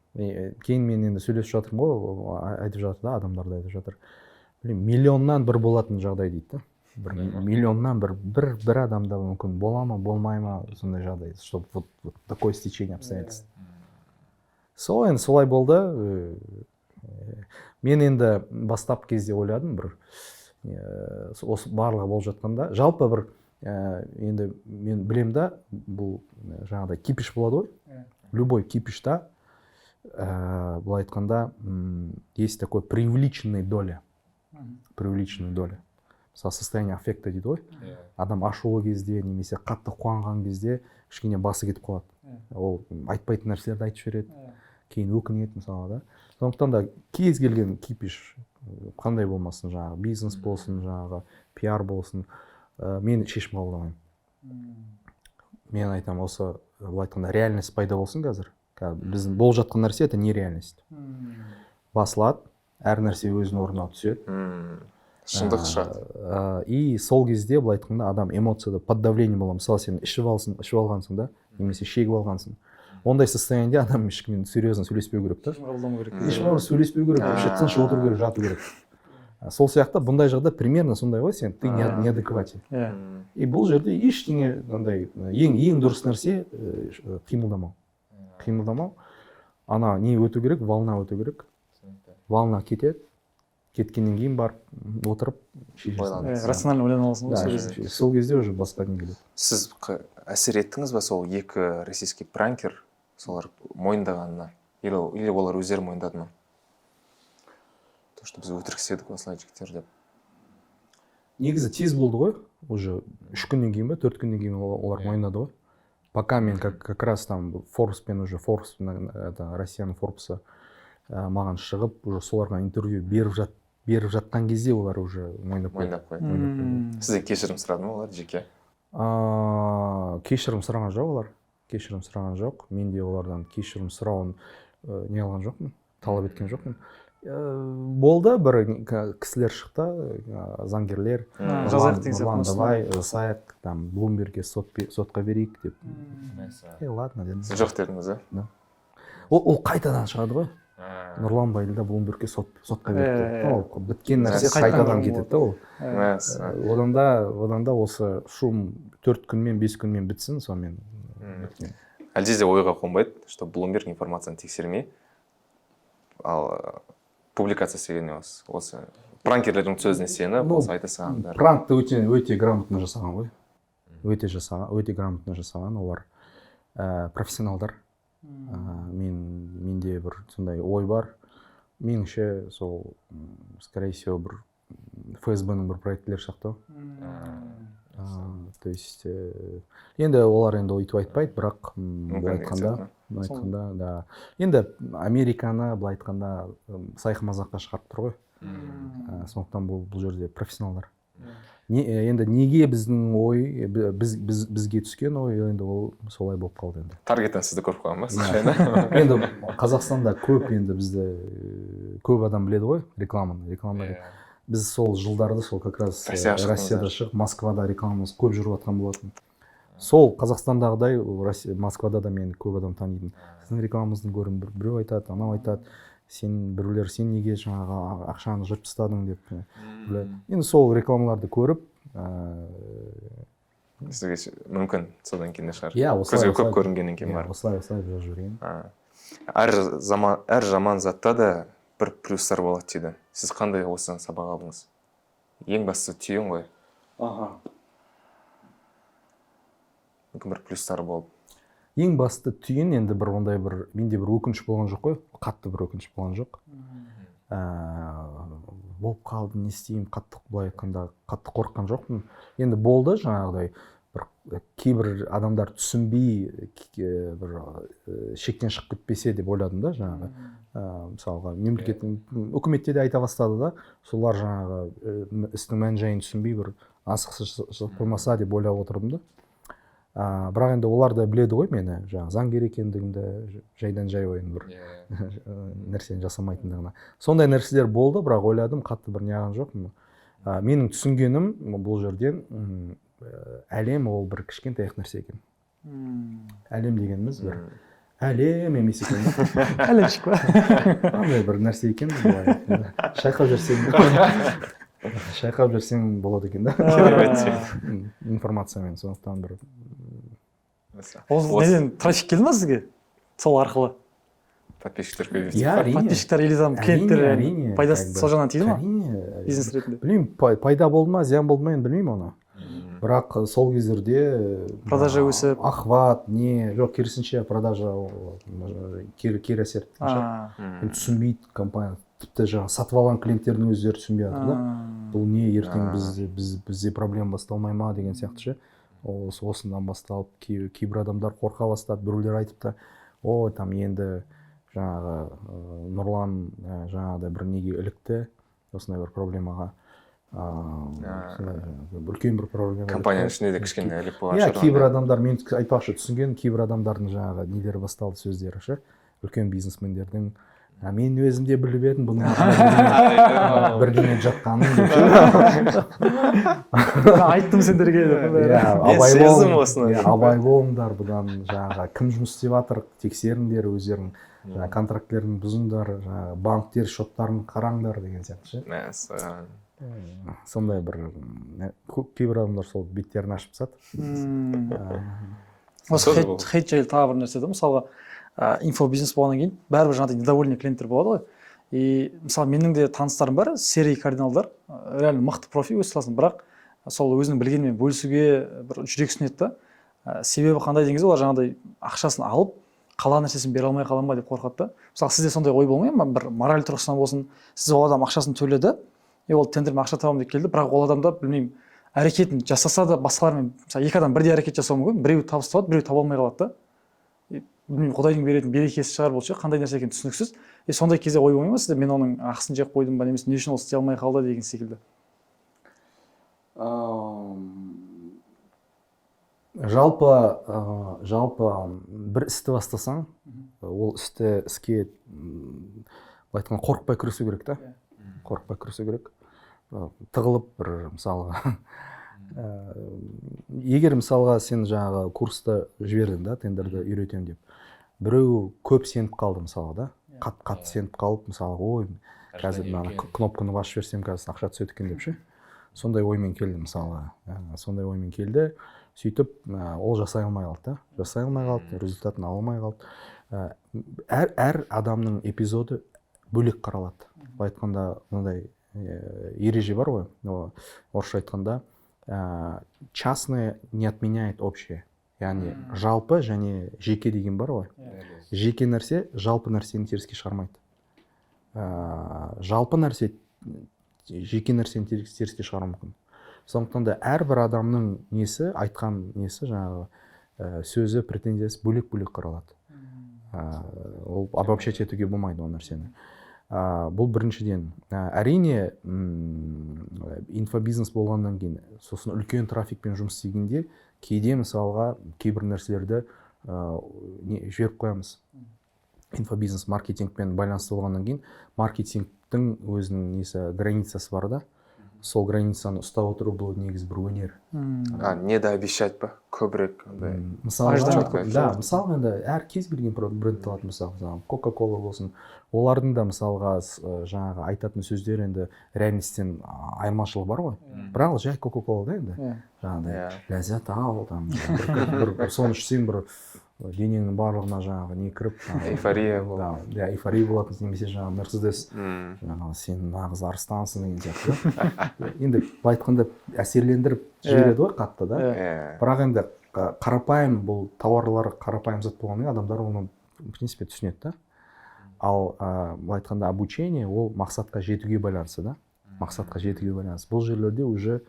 кейін мен енді сөйлесіп жатырмын ғой айтып жатыр да адамдар да айтып жатыр миллионнан бір болатын жағдай дейді да бір миллионнан бір адамда мүмкін бола ма болмай ма сондай жағдай чтобы вот такое стечение обстоятельств сол енді солай болды мен енді бастап кезде ойладым бір осы барлығы болып жатқанда жалпы бір енді мен білем да бұл жаңағыдай кипиш болады ғой любой кипишта былай айтқанда есть такой привлеченная доля мысалы состояние аффекта дейді ғой адам ашулы кезде немесе қатты қуанған кезде кішкене басы кетіп қалады ол айтпайтын нәрселерді айтып жібереді кейін өкінеді мысалы да сондықтан да кез келген кипиш қандай болмасын жаңағы бизнес болсын жаңағы пиар болсын мен шешім қабылдамаймын мен айтамын осы былай айтқанда реальность пайда болсын қазір біздің болып жатқан нәрсе это нереальность басылады әр нәрсе өзінің орнына түседі шындық шығады и сол кезде былай айтқанда адам эмоцияда под давлением болады мысалы сен ішіп алғансың да немесе шегіп алғансың ондай состояниеде адам ешкіммен серьезно сөйлеспеу керек та ешкіммен сөйлеспеу керек вообще тыныш отыру керек жату керек сол сияқты бұндай жағда примерно сондай ғой сен ты неадекватен и бұл жерде ештеңе андай ең дұрыс нәрсе қимылдамау ана не өту керек волна өту керек волна кетеді кеткеннен кейін барып отырып шешесің рационально ойлана аласың ғой сол кезде уже басқа не келеді сіз әсер еттіңіз ба сол екі российский пранкер солар мойындағанына или олар өздері мойындады ма то что біз өтірік істедік осылай жігіттер деп негізі тез болды ғой уже 3 күннен кейін ба 4 күннен кейін олар мойындады ғой пока мен как раз там Forbespен уже Россияның Forbes'ы маған шығып уже соларға интервью беріп жатқан кезде олар уже мойындап қойды сізден кешірім сұрады ма олар жеке кешірім сұраған жоқ мен де олардан кешірім сұрауын не алған жоқпын талап еткен жоқпын болды бір кісілер шықты заңгерлер давай жасайық там блумбергке сотқа берейік деп ладно дедім жоқ дедіңіз да ол қайтадан шығады ғой Нұрлан Байділда блумбергке сотқа берді біткен нәрсе қайтадан кетеді да ол одан да осы шум 4 күнмен 5 күнмен бітсін сонымен біткен әлде де ойға қонбайды что блумберг информацияны тексермей ал публикация істеген осы пранкерлердің сөзіне сеніп осы айта салған пранкты өте грамотно жасаған ғой өте грамотно жасаған олар профессионалдар менде бір сондай ой бар меніңше сол скорее всего бір ФСБ-ның бір проектілер сияқты то есть енді олар енді өйтіп айтпайды бірақ былай айтқанда да енді Американы былай айтқанда сайқы мазаққа шығарып тұр ғой сондықтан бұл жерде профессионалдар енді неге біздің ой бізге түскен ой енді ол солай болып қалды енді таргеттен сізді көріп қалған ба случайно енді Қазақстанда көп енді бізді көп адам біледі ғой рекламаны біз сол жылдарды сол как раз Россияда шығып Москвада рекламамыз көп жүріп жатқан болатын сол Қазақстандағыдай Москвада да мені көп адам танитын сіздің рекламаңызды көріп біреу айтады анау айтады біреулер сен неге жаңағы ақшаны жырып тастадың деп енді сол рекламаларды көріп сізге мүмкін содан кейін де шығар көзге көп көрінгеннен кейін бар осылай жазып жүрген әр жаман затта да бір плюстар болады дейді сіз қандай осыдан сабақ алдыңыз ең бастысы түйін ғой мүмкін бір плюстары болып ең басты түйін енді бір ондай бір менде бір өкініш болған жоқ қой қатты бір өкініш болған жоқ болып қалды не істеймін, қатты былай айтқанда қатты қорыққан жоқпын. Енді болды жаңағыдай бір кейбір адамдар түсінбей бір шектен шығып кетпесе деп ойладым да жаңағы. Мысалға үкіметте де айта бастады да, солар жаңағы істің мән жайын түсінбей бір асықсыз шығып қоймаса деп ойлап отырдым да. Бірақ енді олар да біледі ғой мені жаңағы заңгер екендігімді, жайдан жай ойын бір нәрсені жасамайтындығына. Сондай нәрселер болды, бірақ ойладым, қатты бір неғған жоқпын. Менің түсінгенім бұл жерден әлем ол бір кішкентай нәрсе екен. Әлем дегеніміз бір әлем емес екен. Әлемшік па? Андай бір нәрсе екен. Шайқап жүрсең болады екен да. Информациямен, сондықтан бір. Ол неден трафик келді ма сізге? Сол арқылы? Подписчиктер көбейді. Подписчиктер или там клиенттер пайдасы сол жағынан тиді ма? Бизнес ретінде. Білмеймін, пайда болды ма, зиян болды ма, енді білмеймін оны. Бірақ сол кездерде продажа өсіп, охват, не, жоқ, керісінше продажа кері әсер еткен. Түсінбейді компания. Тіпті жаңағы сатып алған клиенттердің өздері түсінбей жатыр да. Бұл не, ертең бізде проблема басталмай ма деген сияқты ше. Осындан басталып, кейбір адамдар қорқа бастады, біреулер айтыпты, там енді жаңағы Нұрлан жаңағыдай бір неге ілікті, осындай бір проблемаға. Үлкен бір проблема. Компанияның ішінде де кішкене ілік болған шығар. Кейбір адамдар, мен айтпақшы түсінген, кейбір адамдардың жаңағы нелері басталды сөздері ше. Үлкен бизнесмендердің мен өзім де біліп едім бұның бірдеңе жатқанын деп. Айттым сендерге деп. Абай болыңдар, бұдан жаңағы кім жұмыс істеп жатыр, тексеріңдер өздерің контрактілерін бұзыңдар, банктер шоттарын қараңдар деген сияқты. Сондай бір кейбір адамдар сол беттерін ашып тастады. Осы хейт жайлы тағы бір нәрсе де, мысалға инфобизнес болғаннан кейін бәрібір жаңағыдай недовольный клиенттер болады ғой. И мысалы менің де таныстарым бар, серий кардиналдар, реально мықты профи өз саласын, бірақ сол өзінің білгенімен бөлісуге бір жүрексінеді да. Себебі қандай деген кезде олар жаңағыдай ақшасын алып, қалған нәрсесін бере алмай қалам ба деп қорқады да. Мысалы сізде сондай ой болмай ма, бір мораль тұрғысынан болсын, сіз ол адам ақшасын төледі, ол тендермен ақша табамын деп келді, бірақ ол адамда білмеймін, әрекетін жасаса да басқалармен, мысалы екі адам бірдей әрекет жасауы мүмкін, біреуі табыс табады, біреуі таба алмай қалады да. Білмеймін, Құдайдың беретін берекесі шығар бұл ше, қандай нәрсе екені түсініксіз. Сондай кезде ой болмай ма сізде, мен оның ақысын жеп қойдым ба, немесе не үшін ол істей алмай қалды деген секілді? Жалпы бір істі бастасаң, ол іске айтқан қорықпай күресу керек та. Қорықпай күресу керек. Тығылып бір мысалға. Егер мысалға сен жаңағы курсты жібердің да, тендерді үйретем деп. Біреу көп сеніп қалды мысалға да. Қатты сеніп қалып, мысалға, қазір кнопканы басып жіберсем қазір ақша түседі екен деп ше. Сондай оймен келді мысалға. Сондай оймен келді. Сөйтіп, ол жасай алмай қалды да. Жасай алмай қалды, результатын ала алмай қалды. Әр адамның эпизоды бөлек қаралады. Айтқанда мынандай ереже бар ғой. Орысша айтқанда частное не отменяет общее. Яғни жалпы және жеке деген бар ғой. Жеке нәрсе жалпы нәрсені теріске шығармайды. Жалпы нәрсе жеке нәрсені теріске шығару мүмкін. Сондықтан да әрбір адамның несі, айтқан несі, жаңағы сөзі, претензиясы бөлек-бөлек қаралады. Ол обобщать етуге болмайды ол нәрсені. Бұл біріншіден. Әрине, инфобизнес болғаннан кейін, сосын үлкен трафикпен жұмыс істегенде, кейде мысалға кейбір нәрселерді жіберіп қоямыз. Инфобизнес маркетингпен байланысты болғаннан кейін, маркетингтің өзінің несі границасы бар да. Сол границаны ұстап отыру бұл негіз бір өнер. Не да обещать па? Көбірек. Мысалы енді әр кез келген бренд алатын мысалы, Coca-Cola болсын, олардың да мысалға жаңағы айтатын сөздер енді реальностьтен айырмашылығы бар ғой. Бірақ жай Coca-Cola да енді. Жаңағыдай ләззат ал, соны ішсең бір денеңнің барлығына жаңағы не кіріп, эйфория болады. Эйфория болады, немесе жаңағы Мерседес, жаңағы сен нағыз арыстансың деген сияқты. Енді айтқанда әсерлендіріп жібереді ғой қатты да. Бірақ енді қарапайым бұл тауарлар қарапайым зат болғаннан адамдар оны в принципе түсінеді да. ал былай айтқанда обучение ол мақсатқа жетуге байланысты да, мақсатқа жетуге байланысты. Бұл жерлерде уже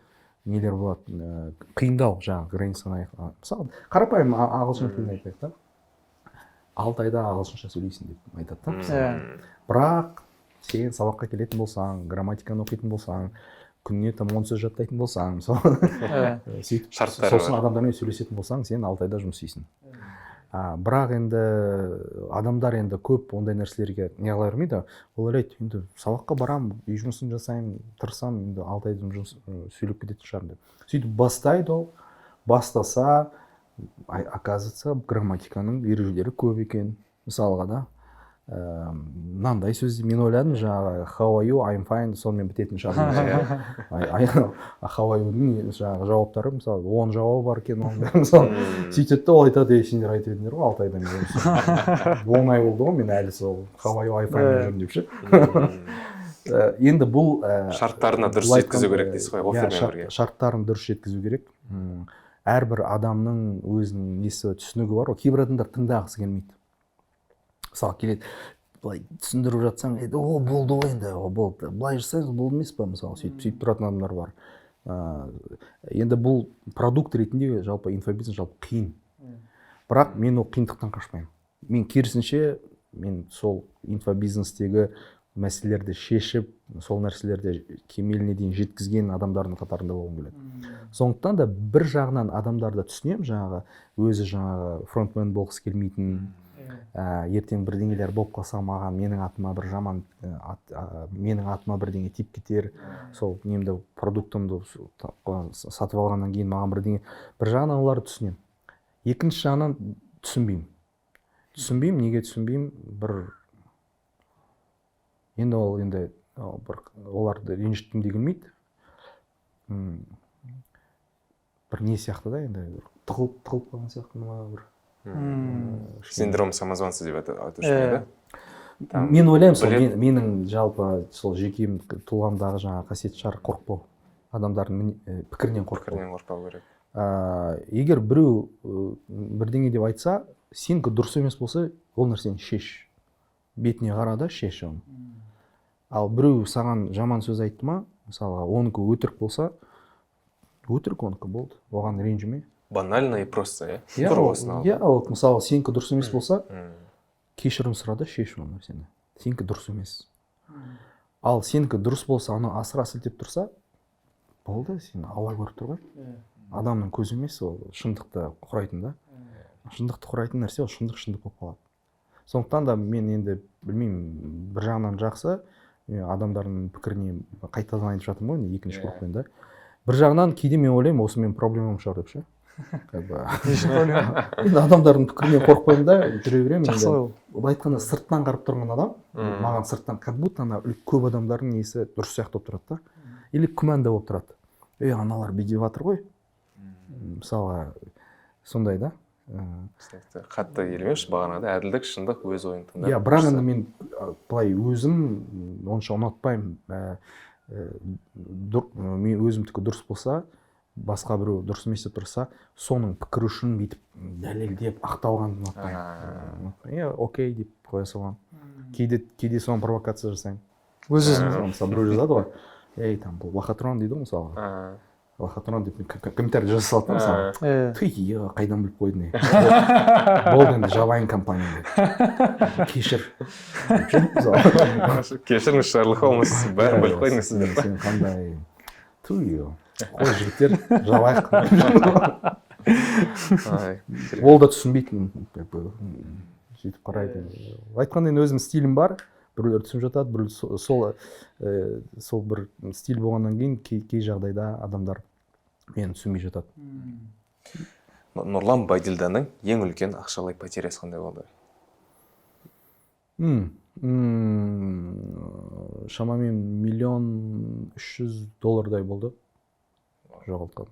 нелер болады, қиындау жаңағы границаны мысалы қарапайым ағылшын тілін айтайық та, 6 айда ағылшынша сөйлейсің деп айтады да мысалы. Бірақ сен сабаққа келетін болсаң, грамматиканы оқитын болсаң, күніне там 10 сөз жаттайтын болсаң, мысалы сөйтіп сосын адамдармен сөйлесетін болсаң, сен 6 айда жұмыс істейсің. Бірақ енді адамдар енді көп ондай нәрселерге не қыла бермейді. Ол ойлайды, енді сабаққа барам, үй жұмысын жасаймын, тырысам, енді 6 айда жұмыс сөйлеп кететін шығармын деп. Сөйтіп бастайды ол, бастаса, оказывается, грамматиканың ережелері көп екен. Мысалға да, мынандай сөз мен ойладым жаңағы how are you, I'm fine, сонымен бітетін шығар. How are you-ның жаңағы жауаптары мысалы 10 жауабы бар екен оның. Мысалы сөйтеді де ол айтады, сендер айтып едіңдер ғой 6 айдан кейін. 10 ай болды ғой мен әлі сол how are you, I'm fine жүрмін деп ше. Енді бұл шарттарына дұрыс жеткізу керек дейсіз ғой, оффермен бірге. Шарттарын дұрыс жеткізу керек. Әрбір адамның өзінің несі түсінігі бар ғой, кейбір адамдар тыңдағысы келмейді. Мысалы келеді, былай түсіндіріп жатсаң, о болды ғой енді, о болды, былай жасаңыз болды емес па, мысалы сөйтіп тұратын адамдар бар. Енді бұл продукт ретінде жалпы инфобизнес жалпы қиын. Бірақ мен ол қиындықтан қашпаймын. Мен керісінше, мен сол инфобизнестегі мәселелерді шешіп, сол нәрселерді кемеліне дейін жеткізген адамдардың қатарында болғым келеді. Сондықтан да бір жағынан адамдарды түсінемін, жаңағы өзі жаңағы фронтмен болғысы келмейтін, ертең бірдеңелер болып қалса маған менің атыма бір жаман менің атыма бірдеңе тиіп кетер, сол немді продуктымды сатып алғаннан кейін маған бірдеңе, бір жағынан оларды түсінемін. Екінші жағынан түсінбеймін, неге түсінбеймін, бір енді ол енді бір оларды ренжіткім де келмейді, бір не сияқты да, енді тығылып қалған сияқты бір синдром самозванца деп айтушы еді. Мен ойлаймын, сол менің жалпы сол жеке тұлғамдағы жаңа қасиет шығар, қорықпау. Адамдардың пікірінен қорықпау керек. Егер біреу бірдеңе деп айтса, сенікі дұрыс емес болса, ол нәрсені шеш. Бетіне қара да шеш оны. Ал біреу саған жаман сөз айтты ма, мысалға, оныкі өтірік болса, өтірік оныкі болды, оған ренжіме. Банально и просто, вот мысалы сенікі дұрыс емес болса, кешірім сұра да шеш ол нәрсені. Сенікі дұрыс емес. Ал сенікі дұрыс болса, аны асыра сілтеп тұрса, болды, сені Алла көріп тұр ғой. Адамның көзі емес, ол шындықты құрайтын да. Шындықты құрайтын нәрсе ол шындық болып қалады. Сондықтан да мен енді білмеймін, бір жағынан жақсы, адамдардың пікіріне қайтадан айтып жатырмын ғой, екінші қорықпен да. Бір жағынан кейде мен ойлаймын, осы мен проблемам шығар деп ше. Енді адамдардың пікірінен қорықпаймын да, жүре беремін. Жақсы ол. Былай айтқанда сырттан қарап тұрған адам, маған сырттан как будто көп адамдардың несі дұрыс сияқты болып тұрады да. Или күмәнді болып тұрады. Аналар бүйтіп жатыр ғой. Мысалға сондай да. Қатты келмеші бағанағыдай әділдік, шындық, өз ойын тыңдап. Бірақ енді мен былай өзім онша ұнатпаймын. Мен өзімдікі дұрыс болса, басқа біреу дұрыс емес деп тұрса, соның пікірі үшін бүйтіп дәлелдеп ақталғанды ұнатпаймын. Окей деп қоя саламын. Кейде соған провокация жасаймын. Өз-өзіңіз. Мысалы біреу жазады ғой, там бұл лохотрон дейді ғой мысалы. Лохотрон деп комментарий жасалады мысалы. Қайдан біліп қойдың? Болды енді жабайын компания деді. Кешір. Кешіріңіз, Шерлок Холмс, бәрін біліп қойдыңыз. Сен қандай? Қой жігіттер, жабайық. Ол да түсінбейтін. Сөйтіп қарайды. Айтқанда өзім стилім бар. Біреулер түсініп жатады, біреулер сол бір стиль болғаннан кейін кей жағдайда адамдар мені түсінбей жатады. Нұрлан Байділданың ең үлкен ақшалай потерясы қандай болды? Шамамен $1,300,000 болды. Жоғалтқан.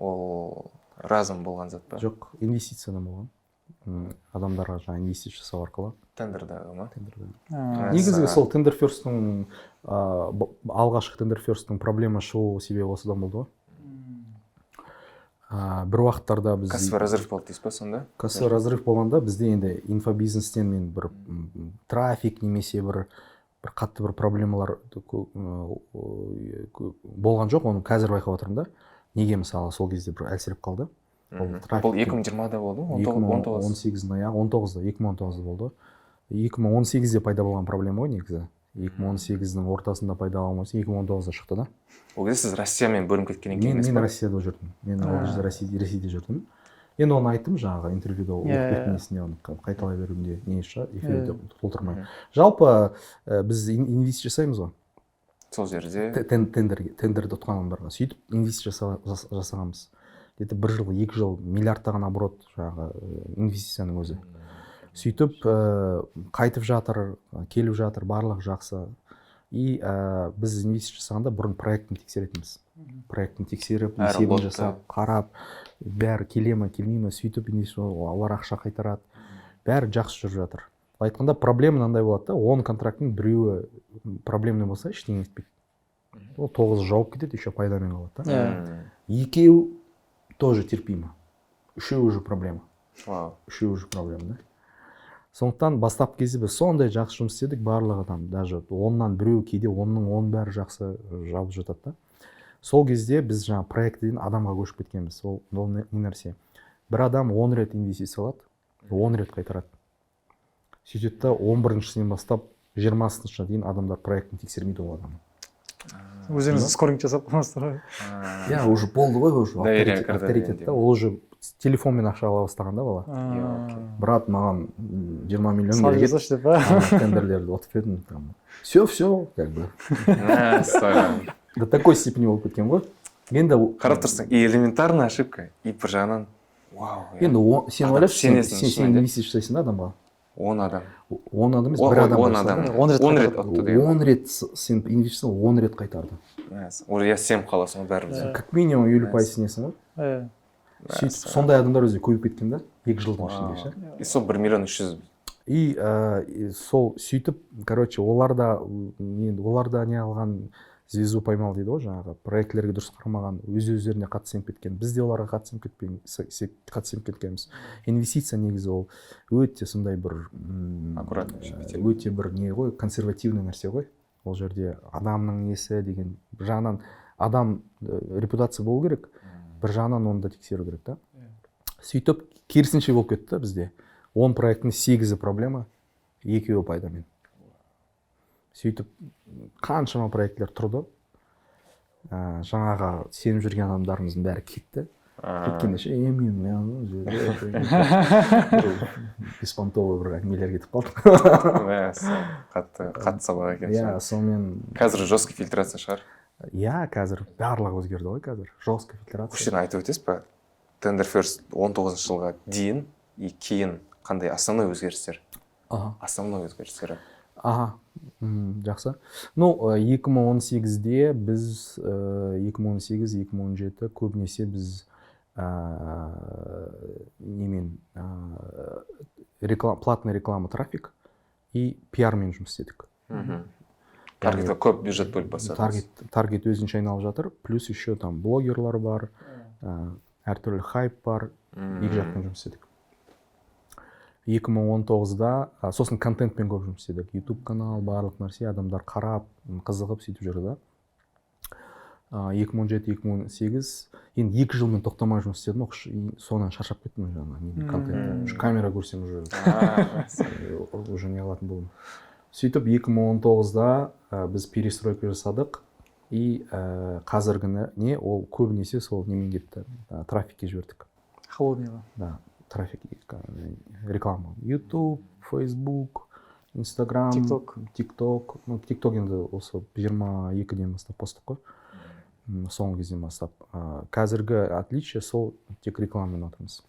Ол разом болған зат па? Жоқ, инвестициядан болған. Адамдарға жаңа инвестиция жасау арқылы. Тендердағы ма? Негізгі сол Tenderfirst'ың алғашқы Tenderfirst'ың проблема шығу себебі осыдан болды ғой. бір уақыттарда біз кәсіби разрыв болды дейсіз ба сонда? кәсіби разрыв болғанда бізде енді инфобизнестен мен бір трафик немесе бір қатты бір проблемалар болған жоқ, оны қазір байқап отырмын да. Неге мысалы сол кезде бір әлсіреп қалды? Бұл 2020-да болды ма? 2018-де, 19-да, 2019-да болды. 2018-де пайда болған проблема ғой негізі. 2018-дің ортасында пайда болмаса 2019-да шықты да. Ол кезде сіз Россиямен бөлініп кеткеннен кейін емес Мен пе? Россияда жүрдім. Мен ол кезде Ресейде жүрдім. Енді оны айттым жаңағы интервьюда оқып несіне оны қайталай беруімде не шығар, эфирде толтырмай. Жалпы біз инвест жасаймыз ғой. Сол жерде Тендерді ұтқан адамдарға сөйтіп инвест жасағанбыз. Где-то 1 жыл, 2 жыл миллиардтаған оборот жаңағы инвестицияның өзі. Сөйтіп қайтып жатыр, келіп жатыр, барлық жақсы. И біз инвест жасағанда бұрын проектін тексеретінбіз. Проектін тексеріп, есебін жасап, қарап, бәрі келе ме, келмей ме, сөйтіп олар ақша қайтарады. Бәрі жақсы жүріп жатыр. Айтқанда проблема мынандай болады да, 10 контракттың біреуі проблемный болса, ештеңе етпейді. Ол 9 жауып кетеді, еще пайдамен қалады да. Екеу тоже терпимо. Үшеу уже проблема. Үшеу уже проблема, да. Сондықтан бастап кезде біз сондай жақсы жұмыс істедік, барлығы там даже 10-нан біреу, кейде 10-ның 10 бәрі жақсы жауып жатады да. Сол кезде біз жаңа проекттен адамға көшіп кеткенбіз. Ол не нәрсе. Бір адам 10 рет инвестиция алады, 10 рет қайтарады. Сөйтеді да 11-шісінен бастап 20-шысына дейін адамдар проекттін тексермейді ол адамды. Өздеріңіз скоринг жасап қоймасыздар ғой. Я уже болды ғой, уже авторитет та, ол уже телефонмен ақша ала бастаған да бала. Брат, маған 20 миллион берген тендерлерді отып бердім. Все, как бы. До такой степени болып кеткен ғой. Енді қарап тұрсың, и элементарная ошибка, и бір жағынан вау. Енді сен ойлашы, сен инвестиция жасайсың да адамға. 10 адам. 10 адам емес, бір адам. 10 рет отты деген. 10 рет сен инвестиция 10 рет қайтарды. Уже я сеніп қаласың бәріміз. Как минимум 50% несің ғой. Сөйтіп сондай адамдар өзі көбейіп кеткен да, 2 жылдың ішінде ше. И сол 1 миллион 300. И сол сөйтіп, короче, оларда не алған звезду поймал дейді ғой, жаңағы проектлерге дұрыс қарамаған, өз-өздеріне қатты сеніп кеткен. Біз де оларға қатты сеніп кеткенбіз. Инвестиция негізі ол өте сондай бір өте бір не ғой, консервативный нәрсе ғой. Ол жерде адамның несі деген бір жағынан адам репутация болу керек, бір жағынан оны да тексеру керек та. Сөйтіп керісінше болып кетті бізде. 10 проекттің 8-і проблема, 2-і пайдамен. Сөйтіп қаншама проектлер тұрды. Жаңаға сеніп жүрген адамдарымыздың бәрі кетті. Кеткенде ше, мен беспонтовый бір әңгімелер кетіп қалды. Қатты сабақ екен. Иә, сонымен... Қазір жесткий фильтрация шығар. Иә, қазір барлығы өзгерді ғой қазір. Жесткий фильтрация. Күштен айтып өтесіз ба? Tenderfirst 19 жылға дейін и кейін қандай основной өзгерістер? Основной өзгерістері. Жақсы. 2018-де біз 2018-2017 көбінесе біз платный реклама, трафик и пиармен жұмыс істедік. Таргетқа көп бюджет бөліп басадыңыз. Таргет өзінше айналып жатыр, плюс еще там блогерлар бар, әртүрлі хайп бар, екі жақтан жұмыс істедік. 2019-да сосын контентпен көп жұмыс істедік. YouTube канал, барлық нәрсе, адамдар қарап, қызығып сөйтіп жүрді. 2017-2018 енді 2 жылмен тоқтамай жұмыс істедім, содан шаршап кеттім жаңағы контентті. Камера көрсем уже не алатын болдым. Сөйтіп 2019-да біз перестройка жасадық и қазіргі не ол көбінесе сол немен кетті, трафикке жібердік. Холодныйға. Да. Трафик, реклама. YouTube, Facebook, Instagram, TikTok. TikTok енді осы 22-ден бастап постық қой. Соңғы кезден бастап. Қазіргі отличие сол тек рекламамен отырмыз.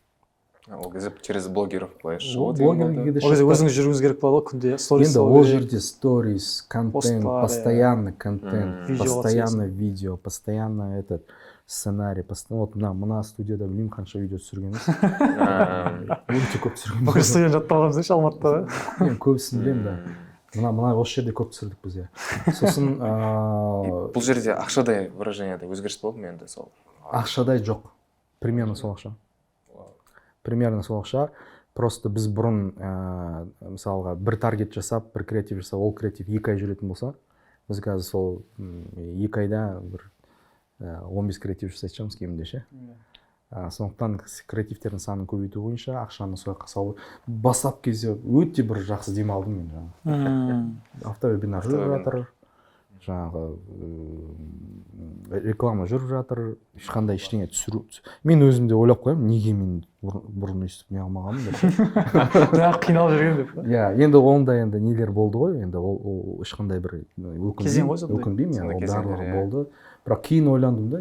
Ол кезде через блогеров былай шығу деген болды. Ол кезде өзіңіз жүруіңіз керек болады күнде. Енді ол жерде stories, контент, постоянно контент, постоянно видео, постоянно этот сценарий, вот мына студияда білмеймін қанша видео түсіргенбіз. Өте көп түсіргенбіз. Бүкіл студияны жаттап алғанбыз ше Алматыда. Мен көбісін білемін да. Мына осы жерде көп түсірдік біз иә. Сосын бұл жерде ақшадай выражениеде өзгеріс болды ма енді сол? Ақшадай жоқ. примерно сол ақша. Примерно сол ақша. Просто біз бұрын мысалға бір таргет жасап, бір креатив жасап, ол креатив 2 ай жүретін болса, біз қазір сол 2 айда бір 15 креатив жасайтын шығармыз кемінде ше. Сондықтан креативтердің санын көбейту бойынша ақшаны сол жаққа салу. Бастап кезде өте бір жақсы демалдым мен жаңағы. Автовебинар жүріп жатыр, жаңағы реклама жүріп жатыр, ешқандай ештеңе түсіру. Мен өзім де ойлап қоямын, неге мен бұрын өйстіп не алмағанмын деп. Бірақ қиналып жүрген деп. Иә, енді онда енді нелер болды ғой, енді ол ешқандай бір өкінбеймін, ол барлығы болды. Бірақ кейін ойландым да,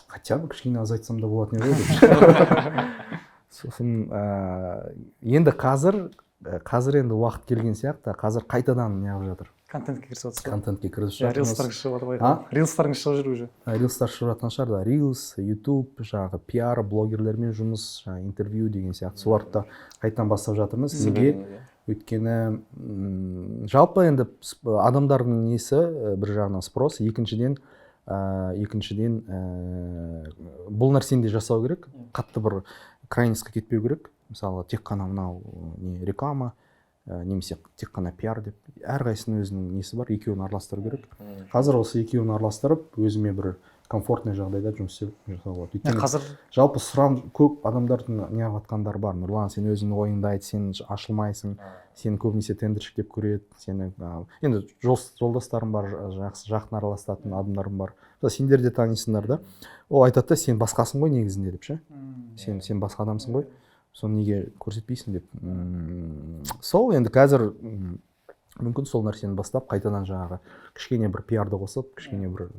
хотя бы кішкене азайтсам да болатын еді деп. Сосын енді қазір енді уақыт келген сияқты, қазір қайтадан неғып жатыр. Контентке кірісіп жатырсыз. Контентке кірісіп жатырмыз. Рилстарға шығып жатыр ғой. Рилстарыңыз шығып жүр уже. Рилстар шығып жатқан шығар да. Рилс, YouTube, жаңағы пиар, блогерлермен жұмыс, жаңағы интервью деген сияқты соларды да қайтадан бастап жатырмыз. Неге? Өйткені жалпы енді адамдардың несі бір жағынан спрос, екіншіден бұл нәрсені де жасау керек, қатты бір крайностьқа кетпеу керек. Мысалы тек қана мынау реклама немесе тек қана пиар деп әрқайсының өзінің несі бар, екеуін араластыру керек. Қазір осы екеуін араластырып өзіме бір комфортный жағдайда жұмыс жасауға болады. Қазір жалпы сұрам көп адамдардың неғып жатқандар бар. Нұрлан, сен өзіңнің ойыңды айт, сен ашылмайсың, сені көбінесе тендершік деп көреді, сені енді жолдастарым бар, жақын араласатын адамдарым бар. Сендер де танисыңдар да. Ол айтады да, сен басқасың ғой негізінде деп ше. Сен басқа адамсың ғой. Соны неге көрсетпейсің деп. Сол енді қазір мүмкін сол нәрсені бастап қайтадан жаңағы кішкене бір пиарды қосып, кішкене бір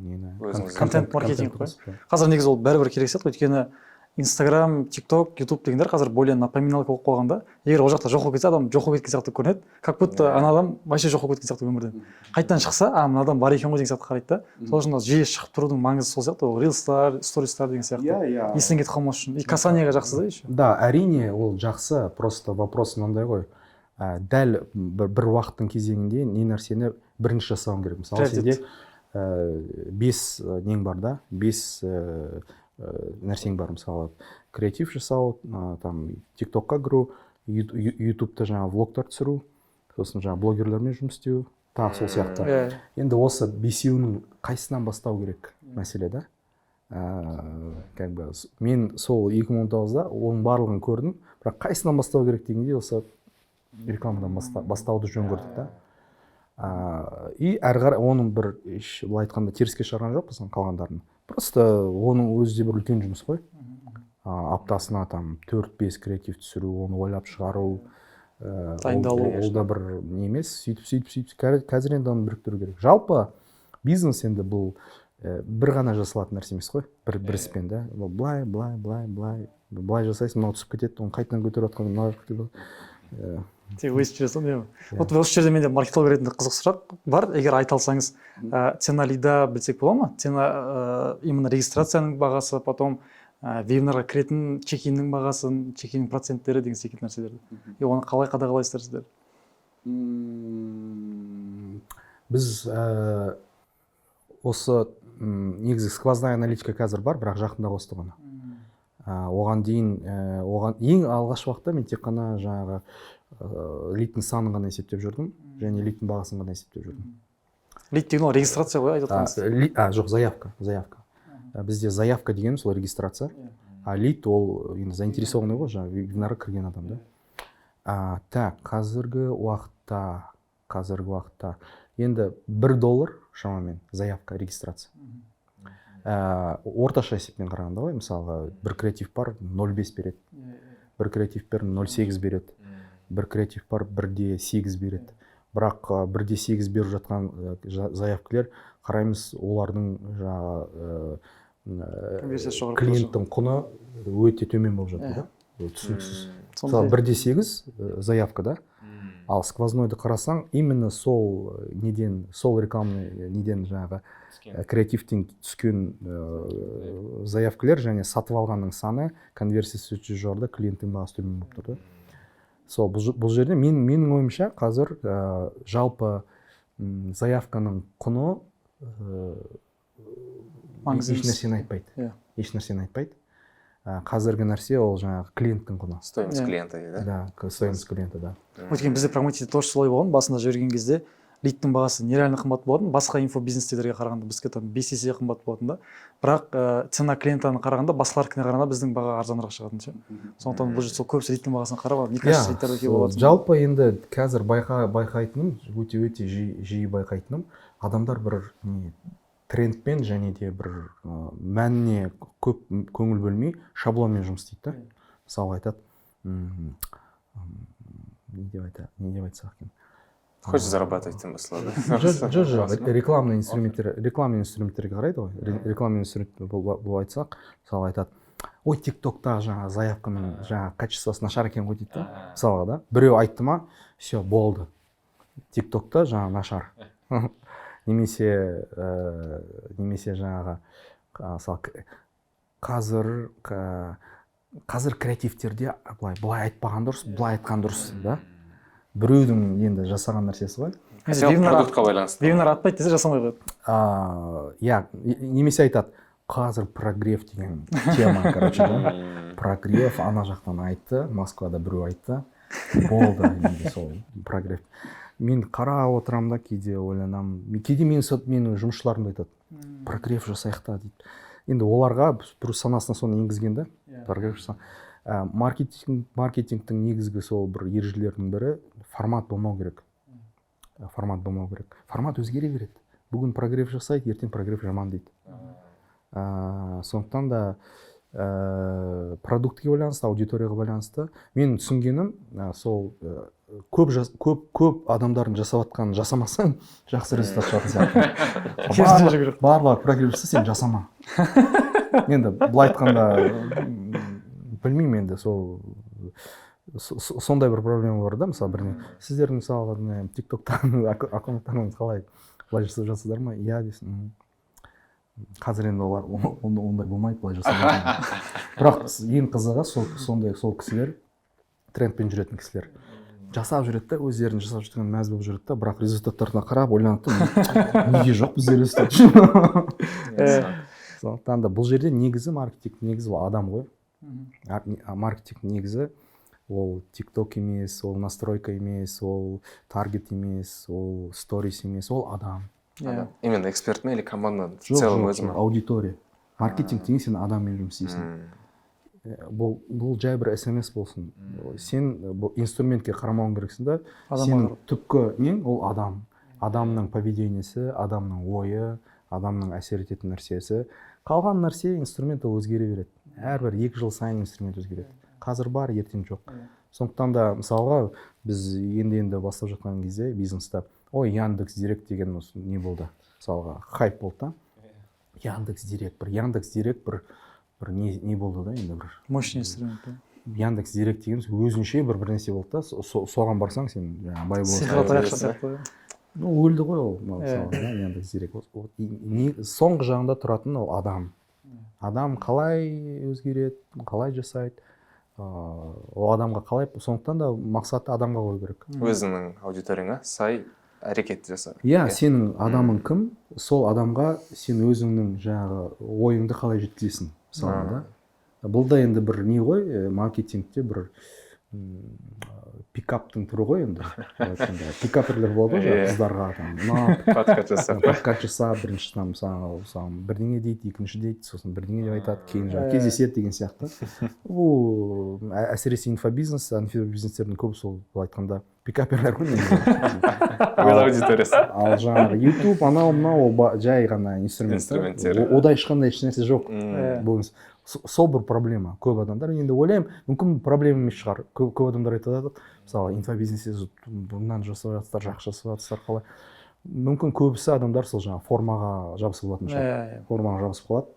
контент маркетинг қой. Қазір негізі ол бәрібір керек сияқты, өйткені Instagram, TikTok, YouTube дегендер қазір более напоминалка болып қойғанда, егер ол жақта жоқ болып кетсе, адам жоқ болып кеткен сияқты көрінеді. Как будто ана адам вообще жоқ болып кеткен сияқты өмірден. Қайтадан шықса, мына адам бар екен ғой деген сияқты қарайды да. Сол үшін жиі шығып тұрудың маңызы сол сияқты, ол рилстар, стористар деген сияқты. Есінен кетіп қалмас үшін. И касаниеға жақсы да еще. Да, әрине ол жақсы, просто вопрос мынандай ғой. Дәл бір уақыттың кезеңінде не нәрсені бірінші жасауың керек. Мысалы сенде 5 нең бар да, 5 нәрсең бар, мысалы креатив жасау, там TikTokқа кіру, YouTube'та жаңа влогтар түсіру, сосын жаңа блогерлермен жұмыс істеу, тағы сол сияқты. Енді осы 5-еуінің қайсынан бастау керек мәселе да. Как бы мен сол 2019-да оның барлығын көрдім, бірақ қайсынан бастау керек дегенде осы рекламадан бастауды жөн көрдік та. И әрі қарай оның бір былай айтқанда теріске шығарған жоқпыз қалғандарын. Просто оның өзі де бір үлкен жұмыс қой. Аптасына там 4-5 креатив түсіру, оны ойлап шығару, дайындалу. Ол да бір не емес, сөйтіп қазір енді оны біріктіру керек. Жалпы бизнес енді бұл бір ғана жасалатын нәрсе емес қой. Бір іспен да. Былай жасайсың, мынау түсіп кетеді, оны қайтадан көтеріп жатқан, мынау кетеді. Тек өйстіп жүресің, иә. Вот осы жерде менде маркетолог ретінде қызық сұрақ бар. Егер айта алсаңыз, ценалида білсек бола ма? Именно регистрацияның бағасы, потом вебинарға кіретін чекиннің бағасын, чекиннің проценттері деген секілді нәрселерді. И оны қалай қадағалайсыздар сіздер? Біз осы негізі сквозная аналитика қазір бар, бірақ жақында қосты ғана. Оған ең алғаш уақытта мен тек қана жаңағы лидтің санын ғана есептеп жүрдім, және лидтің бағасын ғана есептеп жүрдім. Лид деген ол регистрация ғой, айтып отырсаңыз. Жоқ, заявка. Бізде заявка деген сол регистрация, а лид ол енді заинтересованный ғой, жаңағы вебинарға кірген адам да. Так, қазіргі уақытта енді $1 шамамен заявка, регистрация. Орташа есеппен қарағанда ғой, мысалға бір креатив бар 0,5 береді, бір креатив бар 0,8 береді, бір креатив бар 1,8 береді. Бірақ 1,8 беріп жатқан заявкілер қараймыз, олардың клиенттің құны өте төмен болып жатыр да. Түсініксіз. Мысалы 1,8 заявка да. Ал сквознойды қарасаң, именно сол рекламный неден жаңағы креативтен түскен заявкілер және сатып алғанның саны конверсиясы өте жоғары, клиенттің бағасы төмен болып тұр да. Сол бұл жерде менің ойымша қазір жалпы заявканың құны еш нәрсені айтпайды. қазіргі нәрсе ол жаңағы клиенттің құны. Стоимость клиента дейді. Да, стоимость клиента, да. Өйткені бізде прагматикте тоже солай болған. Басында жүрген кезде лидтің бағасы нереально қымбат болатын, басқа инфобизнестерге қарағанда бізге там 5 есе қымбат болатын да. Бірақ цена клиенттан қарағанда басқалардікіне қарағанда біздің баға арзанырақ шығатын ше. Сондықтан бұл жерде сол көбісі лидтің бағасын қарап, не кажется, лидтер өте болады. Жалпы енді қазір байқайтыным, өте жиі байқайтыным, адамдар бір трендпен және де бір мәніне көп көңіл бөлмей шаблонмен жұмыс істейді да. Мысалы айтады, не деп айтсақ екен. Хочешь зарабатывать тем басылады. Жоқ, рекламный инструменттерге қарайды ғой. Рекламный инструмент бұл айтсақ, мысалы айтады, ой, тиктоктағы жаңағы заявканың жаңағы качествосы нашар екен ғой дейді. Мысалға да, біреу айтты ма, все, болды. Тиктокта жаңағы нашар. Немесе жаңағы қазір креативтерде былай айтпаған дұрыс, былай айтқан дұрыс, да? Біреудің енді жасаған нәрсесі ғой. Продуктқа байланысты. Вебинар атпайды десе жасамай қояды. Иә, немесе айтады, қазір прогрев деген тема, короче, да? Прогрев ана жақтан айтты, Москвада біреу айтты, болды, енді сол прогрев. Мен қарап отырамын да, кейде ойланамын, кейде менің жұмысшыларым да айтады, прогрев жасайық та дейді. Енді оларға бір санасына соны енгізген да, прогрев жасайық. Маркетингтің негізгі сол бір ережелерінің бірі формат болмау керек. Формат өзгере береді. Бүгін прогрев жасайды, ертең прогрев жаман дейді. Сондықтан да продуктке байланысты, аудиторияға байланысты. Мен түсінгенім, сол көп адамдардың жасап жатқанын жасамасаң, жақсы результат шығатын сияқты. Барлығы прогрев жасаса, сен жасама. Енді былай айтқанда, білмеймін енді, сондай бір проблема бар да, мысалы біріне. Сіздердің мысалға тиктоктан аккаунттарыңыз қалай жасап жатсыздар ма? Иә дейсің. Қазір енді олар ондай болмайды, былай жасап. Бірақ ең қызығы сол кісілер, трендпен жүретін кісілер. Жасап жүреді да, өздерін жасап жүрген мәз болып жүреді да, бірақ результаттарына қарап ойланады да, неге жоқ бізде результат? Сондықтан да бұл жерде негізі маркетинг, негізі ол адам ғой. Маркетинг негізі ол тикток емес, ол настройка емес, ол таргет емес, ол сторис емес, ол адам. Именно эксперт ме или команда в целом өзі ма? Аудитория. Маркетинг деген сен адаммен жұмыс істейсің. Бұл жай бір SMS болсын. Сен бұл инструментке қарамауың керексің да, сен түпкі нең ол адам. Адамның поведениесі, адамның ойы, адамның әсер ететін нәрсесі. Қалған нәрсе инструмент өзгере береді. Әрбір 2 жыл сайын инструмент өзгереді. Қазір бар, ертең жоқ. Сондықтан да мысалға біз енді бастап жатқан кезде бизнеста, ой, Яндекс Директ деген не болды? Мысалға хайп болды да. Яндекс Директ бір не болды да, енді бір мощный инструмент. Яндекс Директ деген өзінше бір нәрсе болды да, соған барсаң сен бай боласың. Сихрат сияқты. Өлді ғой ол, мысалы, Яндекс Директ. Соңғы жағында тұратын ол адам. Адам қалай өзгереді, қалай жасайды, ол адамға қалай, сондықтан да мақсатты адамға қою керек. Өзіңнің аудиторияңа сай әрекет жаса. Иә, сенің адамың кім, сол адамға сен өзіңнің жаңағы ойыңды қалай жеткізесің, мысалы да. Бұл да енді бір не ғой, маркетингте бір пикаптың түрі ғой енді. Пикаперлер болады ғой, қыздарға подкаст жасап, бірінші бірдеңе дейді, екінші дейді, сосын бірдеңе деп айтады, кейін кездеседі деген сияқты. Бұл әсіресе инфобизнестердің көбісі сол айтқанда пикаперлер ғой негізі. Аудиториясы. Ал жаңағы YouTube, анау жай ғана инструменттер. Ода ешқандай ешнәрсе жоқ. Сол бір проблема. Көп адамдар, енді ойлаймын, мүмкін проблема емес шығар. Көп адамдар айтады, мысалы, инфобизнесте бұнан жасап жатсыздар, жақсы жасап жатсыздар, қалай. Мүмкін көбісі адамдар сол жаңағы формаға жабысып болатын шығар. Формаға жабысып қалады.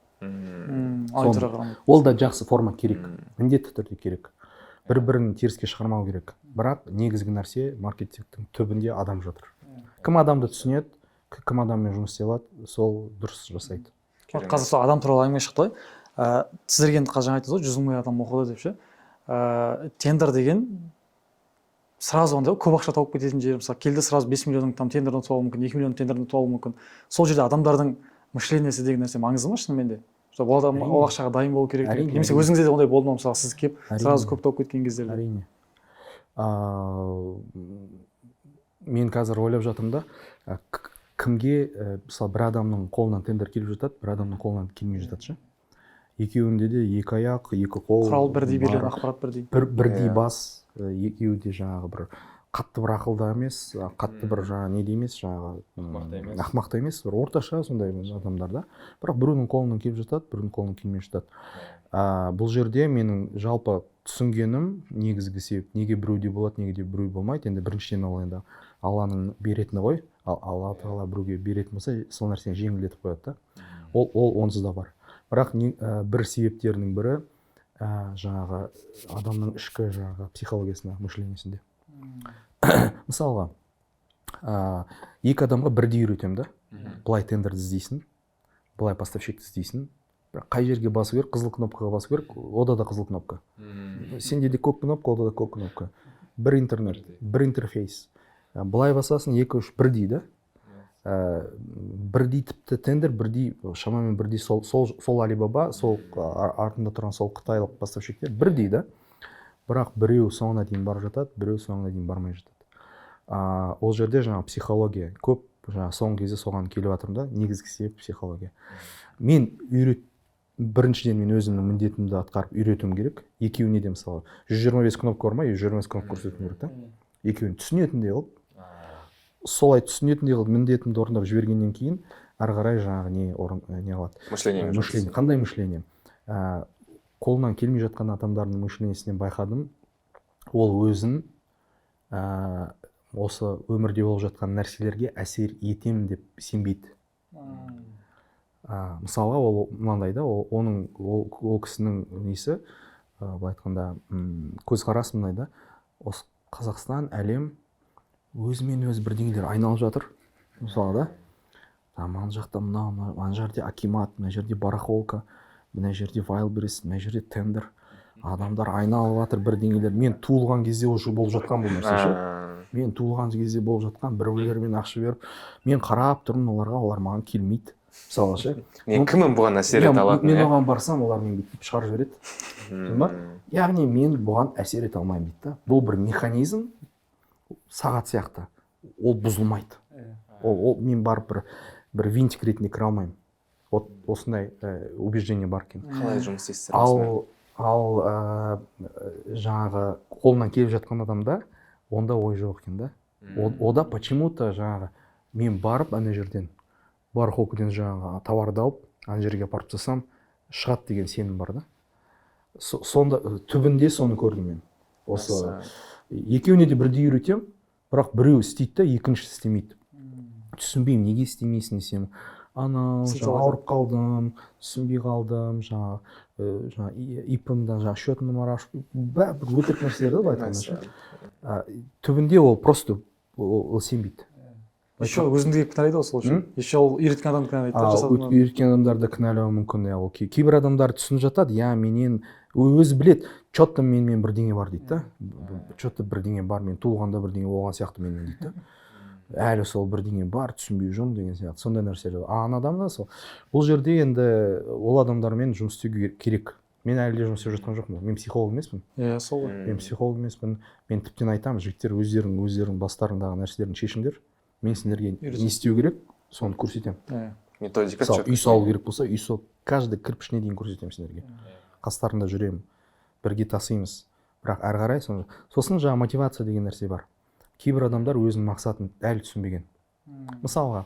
Ол да жақсы форма керек. Міндетті түрде керек. Бір-бірін теріске шығармау керек. Бірақ негізгі нәрсе маркетингтің түбінде адам жатыр. Кім адамды түсінеді, кім адаммен жұмыс істей алады, сол дұрыс жасайды. Қазір адам туралы әңгіме шықты ғой. Сіздерге енді жаңа айтыңыз ғой, 100 мың адам оқыды деп ше. Тендер деген сразу андай көп ақша тауып кететін жер. Мысалы, келді сразу 5 миллионның там тендерден ұтып алуы мүмкін, 2 миллион тендерден ұтып алуы мүмкін. Сол жерде адамдардың мышлениесі деген нәрсе маңызды ма шынымен де? ол адам Әрине. ол ақшаға дайын болу керек Әрине, немесе әрине. өзіңізде де ондай болды ма мысалы сіз келіп Әрине. сразу көп тауып кеткен кездерде? Әрине. Мен қазір ойлап жатырмын да, кімге мысалы бір адамның қолынан тендер келіп жатады, бір адамның қолынан келмей жатады ше. Екеуінде де екі аяқ, екі қол. Құрал бірдей беріледі, ақпарат бірдей. Бірдей Иә. бас, екеуі де жаңағы бір қатты бір ақылды емес, қатты бір жаңағы не дейміз, жаңағы ақымақ емес, бір орташа сондай адамдар да. Бірақ біреудің қолынан келіп жатады, біреудің қолынан келмей жатады. Бұл жерде менің жалпы түсінгенім негізгі себеп, неге біреуде болады, неге де біреу болмайды. Енді біріншіден ол енді Алланың беретіні ғой. Алла тағала біреуге беретін болса, сол нәрсені жеңілдетіп қояды да. Ол онсыз да бар. Бірақ бір себептерінің бірі жаңағы адамның ішкі жаңағы психологиясында, мышлениясында. Мысалға, екі адамға бірдей үйретемін да. Былай тендерді іздейсің, былай поставщикті іздейсің. Бірақ қай жерге басу керек, қызыл кнопкаға басу керек, ода да қызыл кнопка. Сенде де көк кнопка, ода да көк кнопка. Бір интернет, бір интерфейс. Былай басасың, екі үш бірдей да. Бірдей тіпті тендер, бірдей, шамамен бірдей сол Алибаба, сол артында тұрған сол қытайлық поставщиктер бірдей да. Бірақ біреу соңына дейін барып жатады, біреу соңына дейін бармай жатады. Ол жерде жаңа психология көп, жаңа соңғы кезде соған келіп жатырмын да, негізгі себеп психология. Мен біріншіден мен өзімнің міндетімді атқарып үйретуім керек. Екеуіне де мысалы 125 кнопка бар ма, 125 кнопка көрсетуім керек та. Екеуін түсінетіндей қылып, солай түсінетіндей қылып міндетімді орындап жібергеннен кейін ары қарай жаңағы не қалады. Мышление. Қандай мышление? Қолынан келмей жатқан адамдардың мышлениясінен байқадым, ол өзін осы өмірде болып жатқан нәрселерге әсер етемін деп сенбейді. Мысалға ол мынандай да, ол кісінің несі, былай айтқанда көзқарасы мындай да, осы Қазақстан, әлем өзімен өзі бірдеңелер айналып жатыр. Мысалы да, ана жақта ана жерде Акимат, мына жерде барахолка, мына жерде Wildberries, мына жерде тендер. Адамдар айналып жатыр бірдеңелер. Мен туылған кезде уже болып жатқан бұл нәрсе ше. Мен туылған кезде болып жатқан біреулермен ақша беріп, мен қарап тұрмын оларға, олар маған келмейді. Мысалы ше. Мен кіммін бұған әсер ете алатын? Мен оған барсам, олар мен бүйтіп шығарып жібереді. Яғни мен бұған әсер ете алмаймын дейді да. Бұл бір механизм, сағат сияқты. Ол бұзылмайды. Ол мен барып бір винтик ретінде кіре алмаймын. Осындай убеждение бар екен. Қалай жұмыс істейсіздер? Ал жаңағы қолынан келіп жатқан адамда онда ой жоқ екен да. Ода почему-то жаңағы мен барып ана жерден барахолкадан жаңағы товарды алып ана жерге апарып тастасам шығады деген сенім бар да. Сонда түбінде соны көрдім мен. Осы екеуіне де бірдей үйретемін, бірақ біреу істейді да, екіншісі істемейді. Түсінбеймін, неге істемейсің десем, ауырып қалдым, түсінбей қалдым, ИП-імді, счет номер ашып, бір өтірік нәрселер да былай айтқанда. Түбінде ол просто ол сенбейді. Еще өзіңді кінәлайды ғой сол үшін. Еще ол үйреткен адам кінәлайды. Үйреткен адамдарды кінәлауы мүмкін. Кейбір адамдар түсініп жатады, менен өзі біледі, че-то менімен бірдеңе бар дейді да. Че-то бірдеңе бар, мен туылғанда бірдеңе болған сияқты менімен дейді да. Әлі сол бірдеңе бар, түсінбей жүрмін деген сияқты. Сондай нәрселер. Ана адамда сол. Бұл жерде енді ол адамдармен жұмыс істеу керек. Мен әлі де жұмыс істеп жатқан жоқпын. Мен психолог емеспін. Сол ғой. Мен психолог емеспін. Мен тіптен айтамын, жігіттер өздерің бастарыңдағы нәрселерін шешіңдер. Мен сендерге не істеу керек, соны көрсетемін. Методика. Үй салу керек болса, үй сол каждый кірпішіне дейін көрсетемін сендерге. Қастарында жүремін, бірге тасимыз. Бірақ әрі қарай сосын жаңа мотивация деген нәрсе бар. Кейбір адамдар өзінің мақсатын әлі түсінбеген. Мысалға,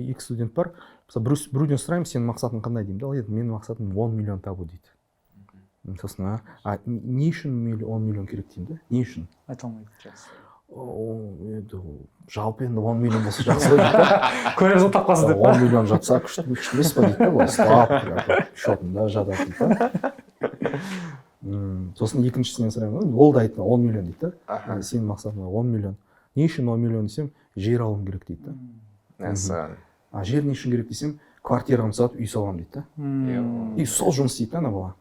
екі студент бар, біреуден сұраймын, сенің мақсатың қандай деймін. Ол менің мақсатым 10 миллион табу дейді. Сосын, не үшін 10 миллион керек деймін да? Не үшін? Айта алмайды. Жалпы енді 10 миллион болса жақсы ғой дейді да. Көрер жыл тапқасы деп. 10 миллион жатса күшті емес па дейді да, ол стап шотында жатады дейді да. Сосын екіншісінен сұраймын, ол да айтты 10 миллион дейді да. Сенің мақсатың 10 миллион. Не үшін 10 миллион десем, жер алуым керек дейді да. Жер не үшін керек десем, квартираға сатып үй саламын дейді да. И сол жұмыс істейді ана бала.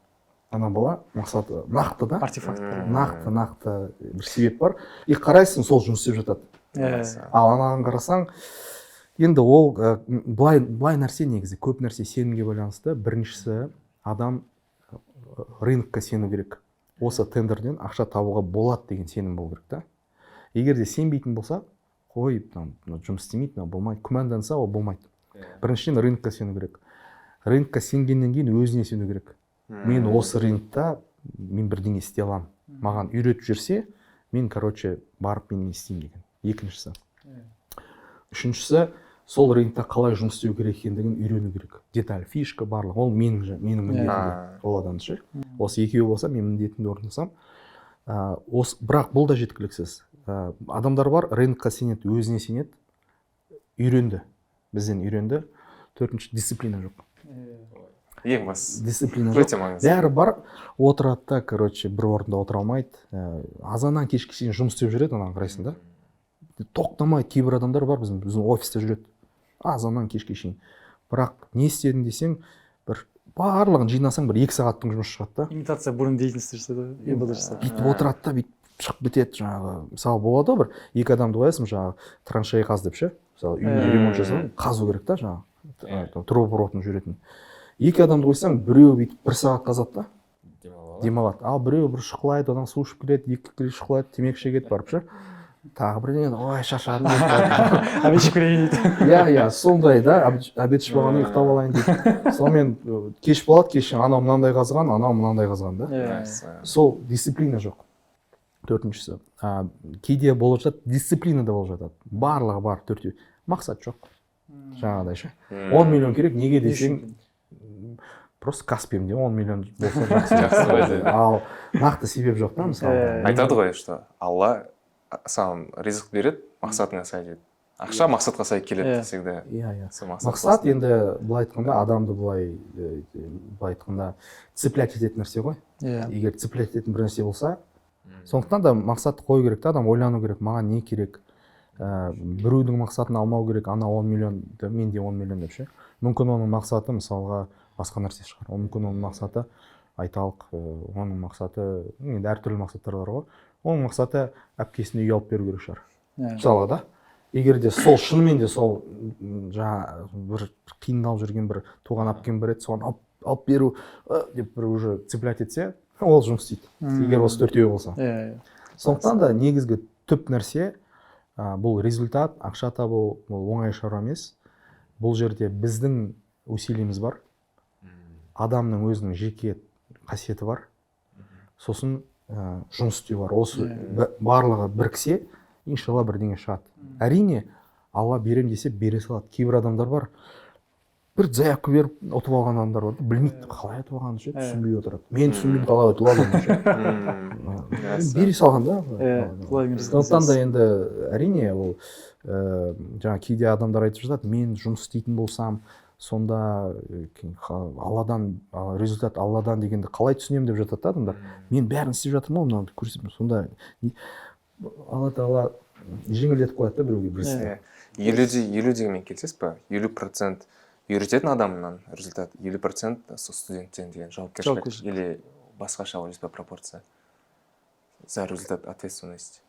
Ана бала мақсаты нақты да. Артефакт. Нақты бір себеп бар. И қарайсың, сол жұмыс істеп жатады. Ал анаған қарасаң, енді ол былай нәрсе негізі көп нәрсе сенімге байланысты. Біріншісі адам рынокқа сену керек. Осы тендерден ақша табуға болады деген сенім болу керек та. Егер де сенбейтін болса, қой жұмыс істемейді, болмайды, күмәнданса ол болмайды. Біріншіден рынокқа сену керек. Рынокқа сенгеннен кейін өзіне сену керек. Мен осы рынокта мен бірдеңе істей аламын. Маған үйретіп жүрсе, мен барып мен не істеймін деген. Екіншісі. Үшіншісі, сол рынокта қалай жұмыс істеу керек екендігін үйрену керек. Деталь, фишка барлық. Ол менің міндетім. Ол адамды ше. Осы екеуі болса, мен міндетімді орындасам. Бірақ бұл да жеткіліксіз. Адамдар бар, рынокқа сенеді, өзіне сенеді, үйренді. Бізден үйренді. Төртінші, дисциплина жоқ. Ең бастысы. Дисциплина жоқ. Бәрі бар, отырады да, бір орында отыра алмайды. Азаннан кешке шейін жұмыс істеп жүреді, ананы қарайсың да. Тоқтамайды. Кейбір адамдар бар, біздің офиста жүреді. Азаннан кешке шейін. Бірақ не істедің десең, бір барлығын жинасаң бір 2 сағаттың жұмысы шығады да. Имитация бұрын дейтінсіз жүрсе де, бүйтіп отырады да, бүйтіп шығып бітеді жаңағы. Мысалы болады бір 2 адамды қоясың жаңағы траншея қаз деп ше. Мысалы үйіне ремонт жасау, қазу керек та жаңағы. Трубопроводын жүретін. 2 адамды қойсаң, біреуі бүйтіп 1 сағат қазады да. Демалады. Ал біреуі бір шұқылайды, одан су ішіп келеді, 2 келе шұқылайды, темекі шегеді барып ше. Тағы бірдеңе, ой, шаршадым деп. Обед ішіп келейін дейді. Иә, сондай да, обед ішіп алғаннан ұйықтап алайын дейді. Сонымен кеш болады, кеш анау мынандай қазған, анау мынандай қазған да. Сол дисциплина жоқ. Төртіншісі. Кейде болып жатады, дисциплина да болып жатады. Барлығы бар, төртеу. Мақсат жоқ. Жаңағыдай ше. 10 миллион керек, неге десең, просто Каспиемде 10 миллион болса жақсы. Ал нақты себеп жоқ та, мысалы. Айтады ғой, что Алла саған ризық береді, мақсатыңа сай дейді. Ақша мақсатқа сай келеді всегда. Иә. Мақсат енді былай айтқанда адамды былай айтқанда цеплять ететін нәрсе ғой. Егер цеплять ететін бір нәрсе болса, сондықтан да мақсатты қою керек та, адам ойлану керек, маған не керек. Біреудің мақсатын алмау керек, ана 10 миллион, менде 10 миллион деп ше. Мүмкін оның мақсаты мысалға басқа нәрсе шығар. Мүмкін оның мақсаты айталық, оның мақсаты енді әртүрлі мақсаттар бар ғой. Оның мақсаты әпкесіне үй алып беру керек шығар. Мысалға да. Егер де сол шынымен де сол жаңа бір қиындалып жүрген бір туған әпкем бар еді, соған алып беру деп бір уже цеплять етсе, ол жұмыс істейді. Егер осы төртеуі болса. Сондықтан да негізгі түп нәрсе бұл результат, ақша табу, бұл оңай шаруа емес. Бұл жерде біздің усилиіміз бар. Адамның өзінің жеке қасиеті бар. Сосын жұмыс істеу бар. Осы барлығы біріксе, иншалла бірдеңе шығады. Әрине, Алла берем десе бере салады. Кейбір адамдар бар, бір заявка беріп ұтып алған адамдар бар. Білмейді, қалай ұтып алғанын ше, түсінбей отырады. Мен түсінбеймін, қалай ұтып алдым. Бере салған да. Сондықтан да енді әрине ол жаңа кейде адамдар айтып жатады, мен жұмыс істейтін болсам, сонда Алладан результат Алладан дегенді қалай түсінемін деп жатады адамдар. Мен бәрін істеп жатырмын, мынаны көрсетемін. Сонда Алла Тағала жеңілдетіп қояды да біреуге бірісіне. 50 дегенмен келісесіз ба? 50% үйрететін адамнан результат, 50% студенттен деген жауапкершілік. Или басқаша ойлайсыз ба пропорция? За результат ответственность.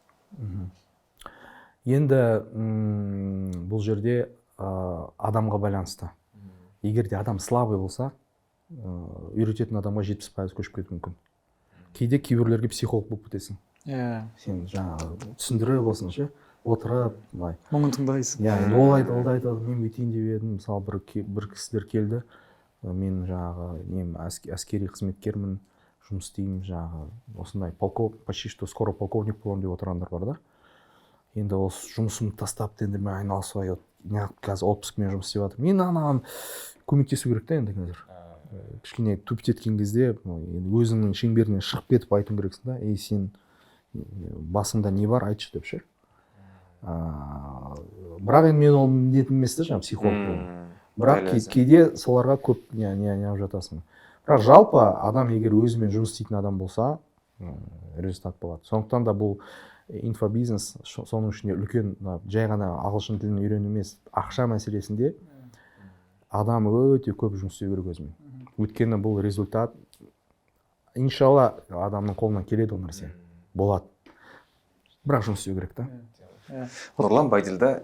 Енді бұл жерде адамға байланысты. Егер де адам слабый болса, үйрететін адамға 70% көшіп кетуі мүмкін. Кейде кейбіреулерге психолог болып кетесің. Сен жаңағы түсіндіріп болсын ше, отырып, былай. Мұңын тыңдайсың. Енді ол айтады, мен бүйтейін деп едім. Мысалы бір кісілер келді, мен жаңағы әскери қызметкермін, жұмыс істеймін, жаңағы осындай почти что скоро полковник боламын деп отырғандар бар да. Енді осы жұмысымды тастап тендермен айналысуға қазір отпускымен жұмыс істеп жатырмын. Мен анаған көмектесу керек та енді қазір. Кішкене тупить еткен кезде өзіңнің шеңберінен шығып кетіп айту керексің да. Сен басыңда не бар, айтшы деп ше. Бірақ енді мен ол міндетім емес та жаңағы психолог болу. Бірақ кейде соларға көп не жатасың. Бірақ жалпы адам егер өзімен жұмыс істейтін адам болса, результат болады. Сондықтан да бұл инфобизнес, соның ішінде үлкен жай ғана ағылшын тілін үйрену емес, ақша мәселесінде адам өте көп жұмыс істеу керек өзімен. Өйткені бұл результат иншалла адамның қолынан келеді ол нәрсе. Болады. Бірақ жұмыс істеу керек та. Нұрлан Байділда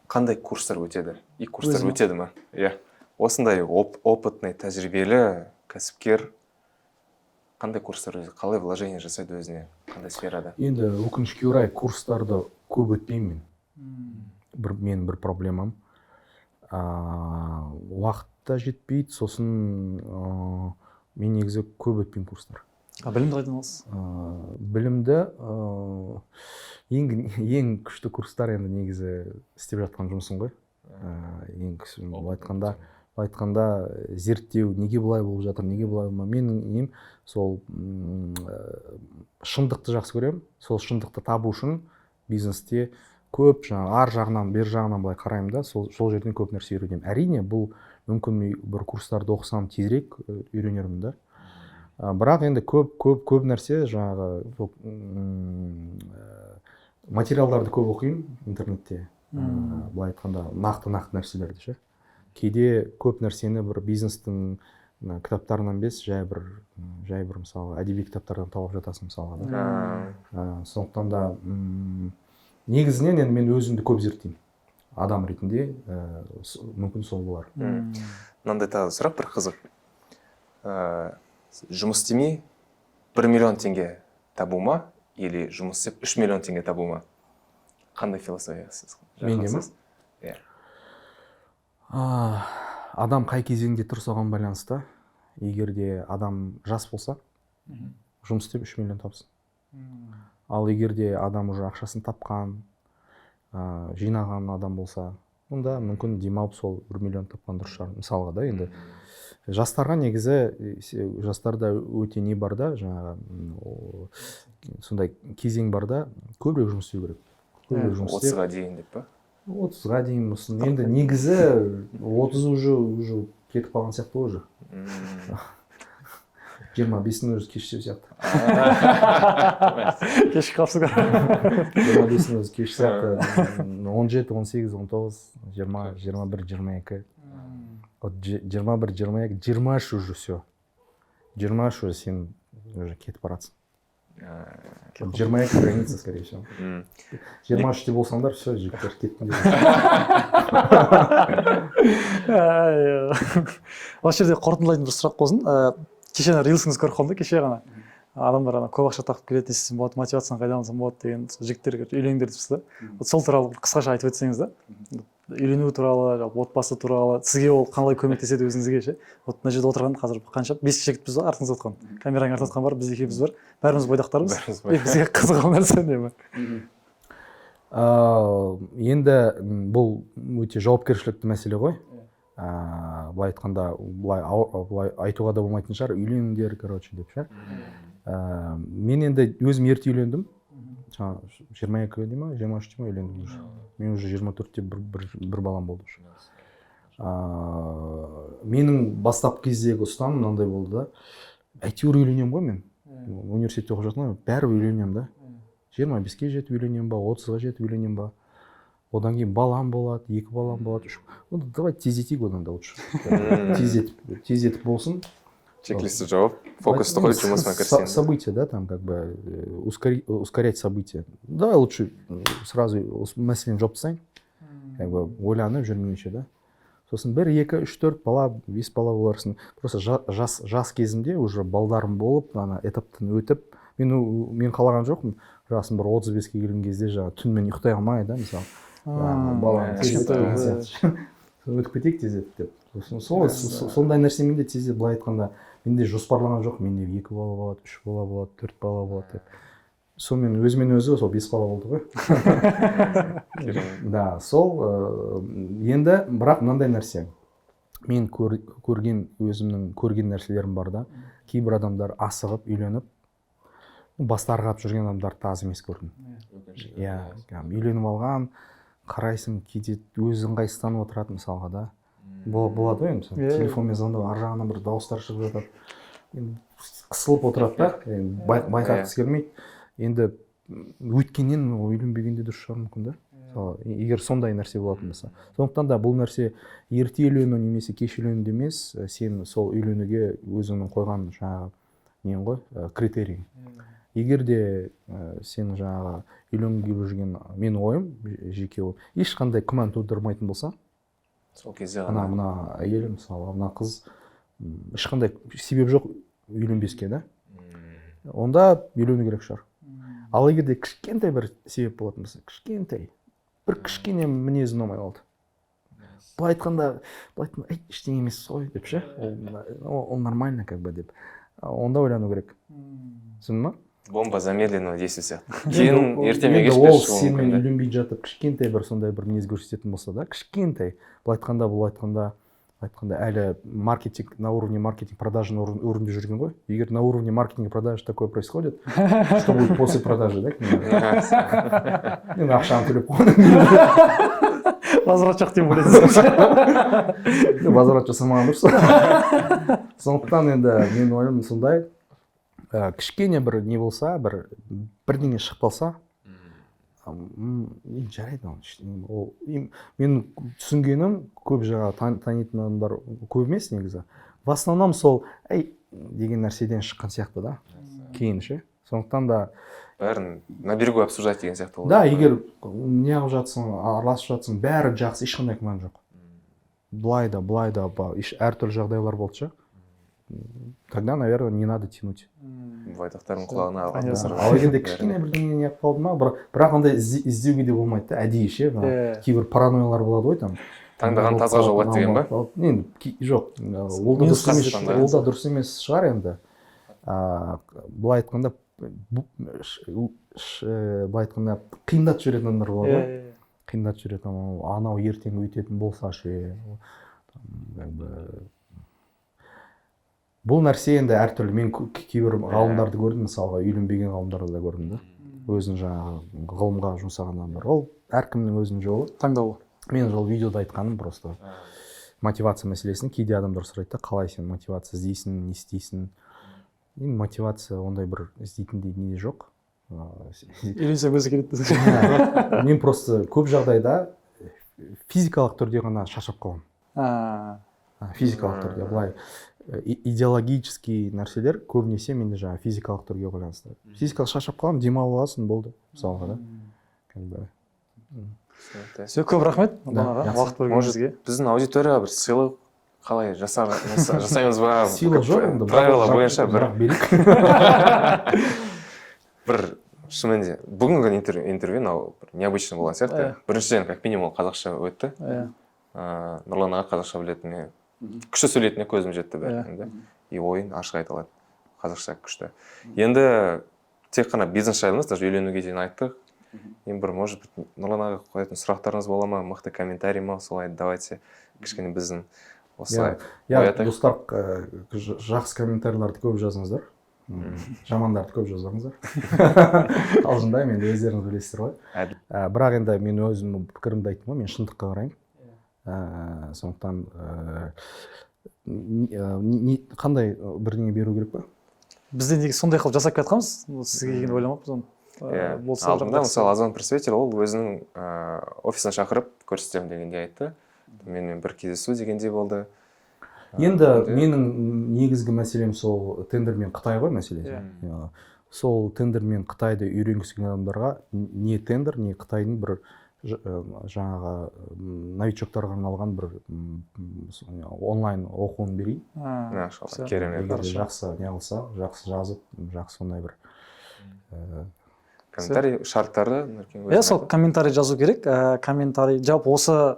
қандай курстар өтеді? И курстар Өзім. өтеді ме? Иә. Осындай опытный, тәжірибелі кәсіпкер қандай курстар өтеді? Қалай вложение жасайды өзіне? Қандай сферада? Енді өкінішке орай курстарды көп өтпеймін мен. Менің бір проблемам. Уақыт та жетпейді, сосын мен негізі көп өтпеймін курстар. Білімді қайдан аласыз? Білімді ең күшті курстар енді негізі істеп жатқан жұмысым ғой. Ең күшті былай айтқанда зерттеу, неге бұлай болып жатыр, неге бұлай болмай. Менің нем сол шындықты жақсы көремін. Сол шындықты табу үшін бизнесте көп ар жағынан, бер жағынан былай қараймын да, сол жерден көп нәрсе үйренемін. Әрине, бұл мүмкін бір курстарды оқысам тезірек үйренермін да. Бірақ енді көп нәрсе жаңағы материалдарды көп оқимын интернетте. Былай айтқанда нақты нәрселерді ше. Кейде көп нәрсені бір бизнестің кітаптарынан емес, жай бір мысалы әдеби кітаптардан тауып жатасың мысалға да. Сондықтан да негізінен енді мен өзімді көп зерттеймін. Адам ретінде мүмкін сол болар. Мынандай тағы сұрақ бір қызық. Жұмыс істемей 1 миллион теңге табу ма, или жұмыс істеп 3 миллион теңге табу ма? Қандай философиясыз? Менде ма? Иә. Адам қай кезеңде тұр соған байланысты. Егер де адам жас болса, жұмыс істеп 3 миллион тапсын. Ал егер де адам уже ақшасын тапқан, жинаған адам болса, онда мүмкін демалып сол 1 миллион тапқан дұрыс шығар. Мысалға да енді жастарға негізі, жастарда өте не бар да, жаңағы сондай кезең бар да, көбірек жұмыс істеу керек. 30-ға дейін деп па? 30-ға дейін мұсын. Енді негізі 30 уже кетіп қалған сияқты уже. 25-ін уже кешсе сияқты. Кешіп қалыпсыз. 25-ін уже кеш сияқты. 17, 18, 19, 20, 21, 22. Вот 21, 22, 23 уже все. 23 уже сен уже кетіп баратсың. 22 граница, скорее всего. 23-те болсаңдар, все, жігіттер кеттіңдер. Осы жерде қорытындылайтын бір сұрақ болсын. Кеше рилсіңіз көріп қалдым да, кеше ғана. Адамдар көп ақша тағып келеді, істесем болады, мотивацияны қайдан алсам болады деген жігіттерге үйлеңдер дейсіз да. Сол туралы қысқаша айтып өтсеңіз да. Үйлену туралы, отбасы туралы, сізге ол қалай көмектеседі өзіңізге ше. Вот мына жерде отырған қазір қанша 5 жігітпіз бар, артыңызда отқан. Камераның артында отқан бар, біз екеуміз бар. Бәріміз бойдақтармыз. Бізге қызық нәрсе не ме? Енді бұл өте жауапкершілікті мәселе ғой. Былай айтқанда, былай айтуға да болмайтын шығар, үйленіңдер, короче, деп ше. Мен енді өзім ерте үйлендім. 22 дей ма, 23 дей ма үйлендім уже. Мен уже 24-те бір балам болды. Менің бастап кездегі ұстаным мынандай болды да. Әйтеуір үйленем ғой мен. Университетте оқып жатырмын, бәрібір үйленем да. 25-ке жетіп үйленем ба, 30-ға жетіп үйленем ба. Одан кейін балам болады, 2 балам болады. Давай тездетейік одан да лучше. Тездетіп болсын. Чек-листі жауап, фокусты қойып жұмысына кірсең. События, да, там как бы ускорять события. Давай лучше сразу мәселені жауып тастайын. Как бы ойланып жүрмейінше, да. Сосын 1, 2, 3, 4 бала, 5 бала боларсың. Просто жас кезімде уже балдарым болып, этаптан өтіп, мен қалаған жоқпын. Жасым бір 35-ке келген кезде түнмен ұйықтай алмай, да, мысалы. Өтіп кетейік тездетіп деп. Сондай нәрсе менде тездетіп былай айтқанда, менде жоспарлаған жоқ, менде 2 бала болады, 3 бала болады, 4 бала болады деп. Сонымен өзімен өзі сол 5 бала болды ғой. Да, сол енді бірақ мынандай нәрсе. Мен өзімнің көрген нәрселерім бар да. Кейбір адамдар асығып үйленіп, басты арғап жүрген адамдарды аз емес көрдім. Иә, үйленіп алған, қарайсың, кейде өзі ыңғайсызданып отырады мысалға да. Болады ғой енді, телефонмен звондап, ар жағынан бір дауыстар шығып жатады. Қысылып отырады да, байқатқысы келмейді. Енді өткеннен үйленбегенде дұрыс шығар мүмкін да. Егер сондай нәрсе болатын болса. Сондықтан да бұл нәрсе ерте үйлену немесе кеш үйлену емес, сен сол үйленуге өзіңнің қойған жаңағы нең ғой, критерий. егер де сен жаңағы үйленгелі жүрген менің ойым жеке ойым ешқандай күмән тудырмайтын болса, сол кезде ғана мына әйел мысалы мына қыз ешқандай себеп жоқ үйленбеске да, онда үйлену керек шығар. Ал егер де кішкентай бір себеп болатын болса, кішкентай бір кішкене мінезі ұнамай қалды, былай айтқанда ей ештеңе емес қой деп ше, ол нормально как бы деп, онда ойлану керек. Түсіндің ма? Бомба замедленного действия сияқты. Кейін ертеме кеш ол сенімен үйленбей жатып кішкентай бір сондай бір мінез көрсететін болса да, кішкентай, бұл айтқанда әлі маркетинг на уровне маркетинг продажи на уровне жүрген ғой. Егер на уровне маркетинга продажи такое происходит, что будет после продажи, да? Енді ақшаны төлеп қойдым. возврат жоқ деп ойлайсыз. Возврат жасамаған дұрыс. Сондықтан енді менің ойым сондай, кішкене бір не болса, бірдеңе шықпалса, жарайды ол. Мен түсінгенім көп жаңа танитын адамдар көп емес негізі. В основном сол әй деген нәрседен шыққан сияқты да. Кейін ше. Сондықтан да бәрін на берегу обсуждать деген сияқты ол. Да, егер не қылып жатсың, араласып жатсың, бәрі жақсы, ешқандай күмән жоқ. Былай да, әртүрлі жағдайлар болды ше. Тогда, наверное, не надо тянуть. Байдақтардың құлағына ал егер де кішкене бірдеңе не қылып қалды ма, бірақ ондай іздеуге де болмайды да, әдейі ше. Кейбір паранойялар болады ғой там. Таңдаған тазға жолы деген ба? Енді жоқ, ол да дұрыс емес шығар енді. Былай айтқанда қиындатып жіберетін адамдар болады ғой. Қиындатып жіберетін, анау ертең өйтетін болса ше. Бұл нәрсе енді әртүрлі. Мен кейбір ғалымдарды көрдім, мысалға үйленбеген ғалымдарды да көрдім да. Өзін жаңағы ғылымға жұмсаған адамдар. Ол әркімнің өзінің жолы. Таңдауы. Мен жол видеода айтқаным просто мотивация мәселесін кейде адамдар сұрайды да, қалай сен мотивация іздейсің, не істейсің. Мотивация ондай бір іздейтіндей не жоқ. Үйленсең өзі келеді. Мен просто көп жағдайда физикалық түрде ғана шаршап қаламын. Физикалық түрде былай идеологический нәрселер көбінесе менде жаңа физикалық түрге байланысты. Физикалық шаршап қаламын, демалып аласың, болды, мысалға да. Все, көп рахмет. Уақыт бөлгеніңізге. Біздің аудиторияға бір сыйлық қалай жасаймыз ба? Сыйлық жоқ енді. Правила бойынша берейік. Бір шынымен де бүгінгі интервью необычный болған сияқты. Біріншіден, как минимум, қазақша өтті. Нұрлан аға қазақша білетіне, күшті сөйлейтіне көзім жетті бәрінде. И ойын ашық айта алады. Қазақша күшті. Енді тек қана бизнес жайлы емес, даже үйленуге дейін айттық. Енді бір, может быть, Нұрлан аға қоятын сұрақтарыңыз бола ма, мықты комментарий ма, солай давайте кішкене біздің осылай. Достар, жақсы комментарийларды көп жазыңыздар. Жамандарды көп жазбаңыздар. Қалжыңдай, мен өздеріңіз білесіздер ғой. Бірақ енді мен өзім пікірімді айттым ғой, мен шындыққа қараймын. Сондықтан қандай бірдеңе беру керек па? Бізде неге сондай қылып жасап жатқанбыз, сізге деген ойламаппыз оны. Алдында мысалы Озон Просветер ол өзінің офисына шақырып көрсетемін дегенде айтты. Менімен бір кездесу дегенде болды. Енді менің негізгі мәселем сол тендермен Қытай ғой мәселе. Сол тендермен Қытайды үйренгісі келген адамдарға не тендер, не Қытайдың бір жаңағы новичоктарға арналған бір онлайн оқуын берейін. Керемет. Егер жақсы не қылса, жақсы жазып, жақсы сондай бір комментарий шарттары. Сол комментарий жазу керек. Комментарий жалпы осы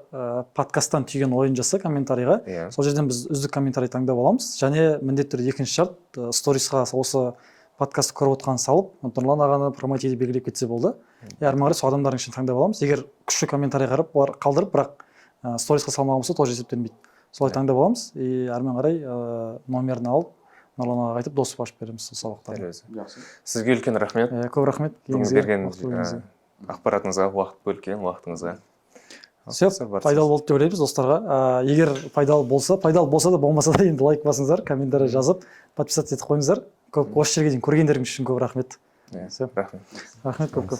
подкасттан түйген ойын жазса комментарийға. Сол жерден біз үздік комментарий таңдап аламыз. Және міндетті түрде екінші шарт сторисқа осы подкастты көріп отқан салып, Нұрлан ағаны промотиді белгілеп кетсе болды. Әрмен қарай сол адамдардың ішін таңдап аламыз. Егер күшті комментарий қалдырып, бірақ сторисқа салмаған болса, тоже есептелмейді. Солай таңдап аламыз. Әрмен қарай номерін алып, Нұрлан ағаға айтып досып ашып береміз сабақтарды. Сізге үлкен рахмет. Көп рахмет. Берген ақпаратыңызға, уақыт бөлген уақытыңызға. Все, пайдалы болды деп ойлаймыз достарға. Егер пайдалы болса да болмаса да енді лайк басыңыздар, комментарий жазып, подписаться етіп қойыңыздар. Осы жерге дейін көргендеріңіз үшін көп рахмет. Рахмет. Рахмет көп.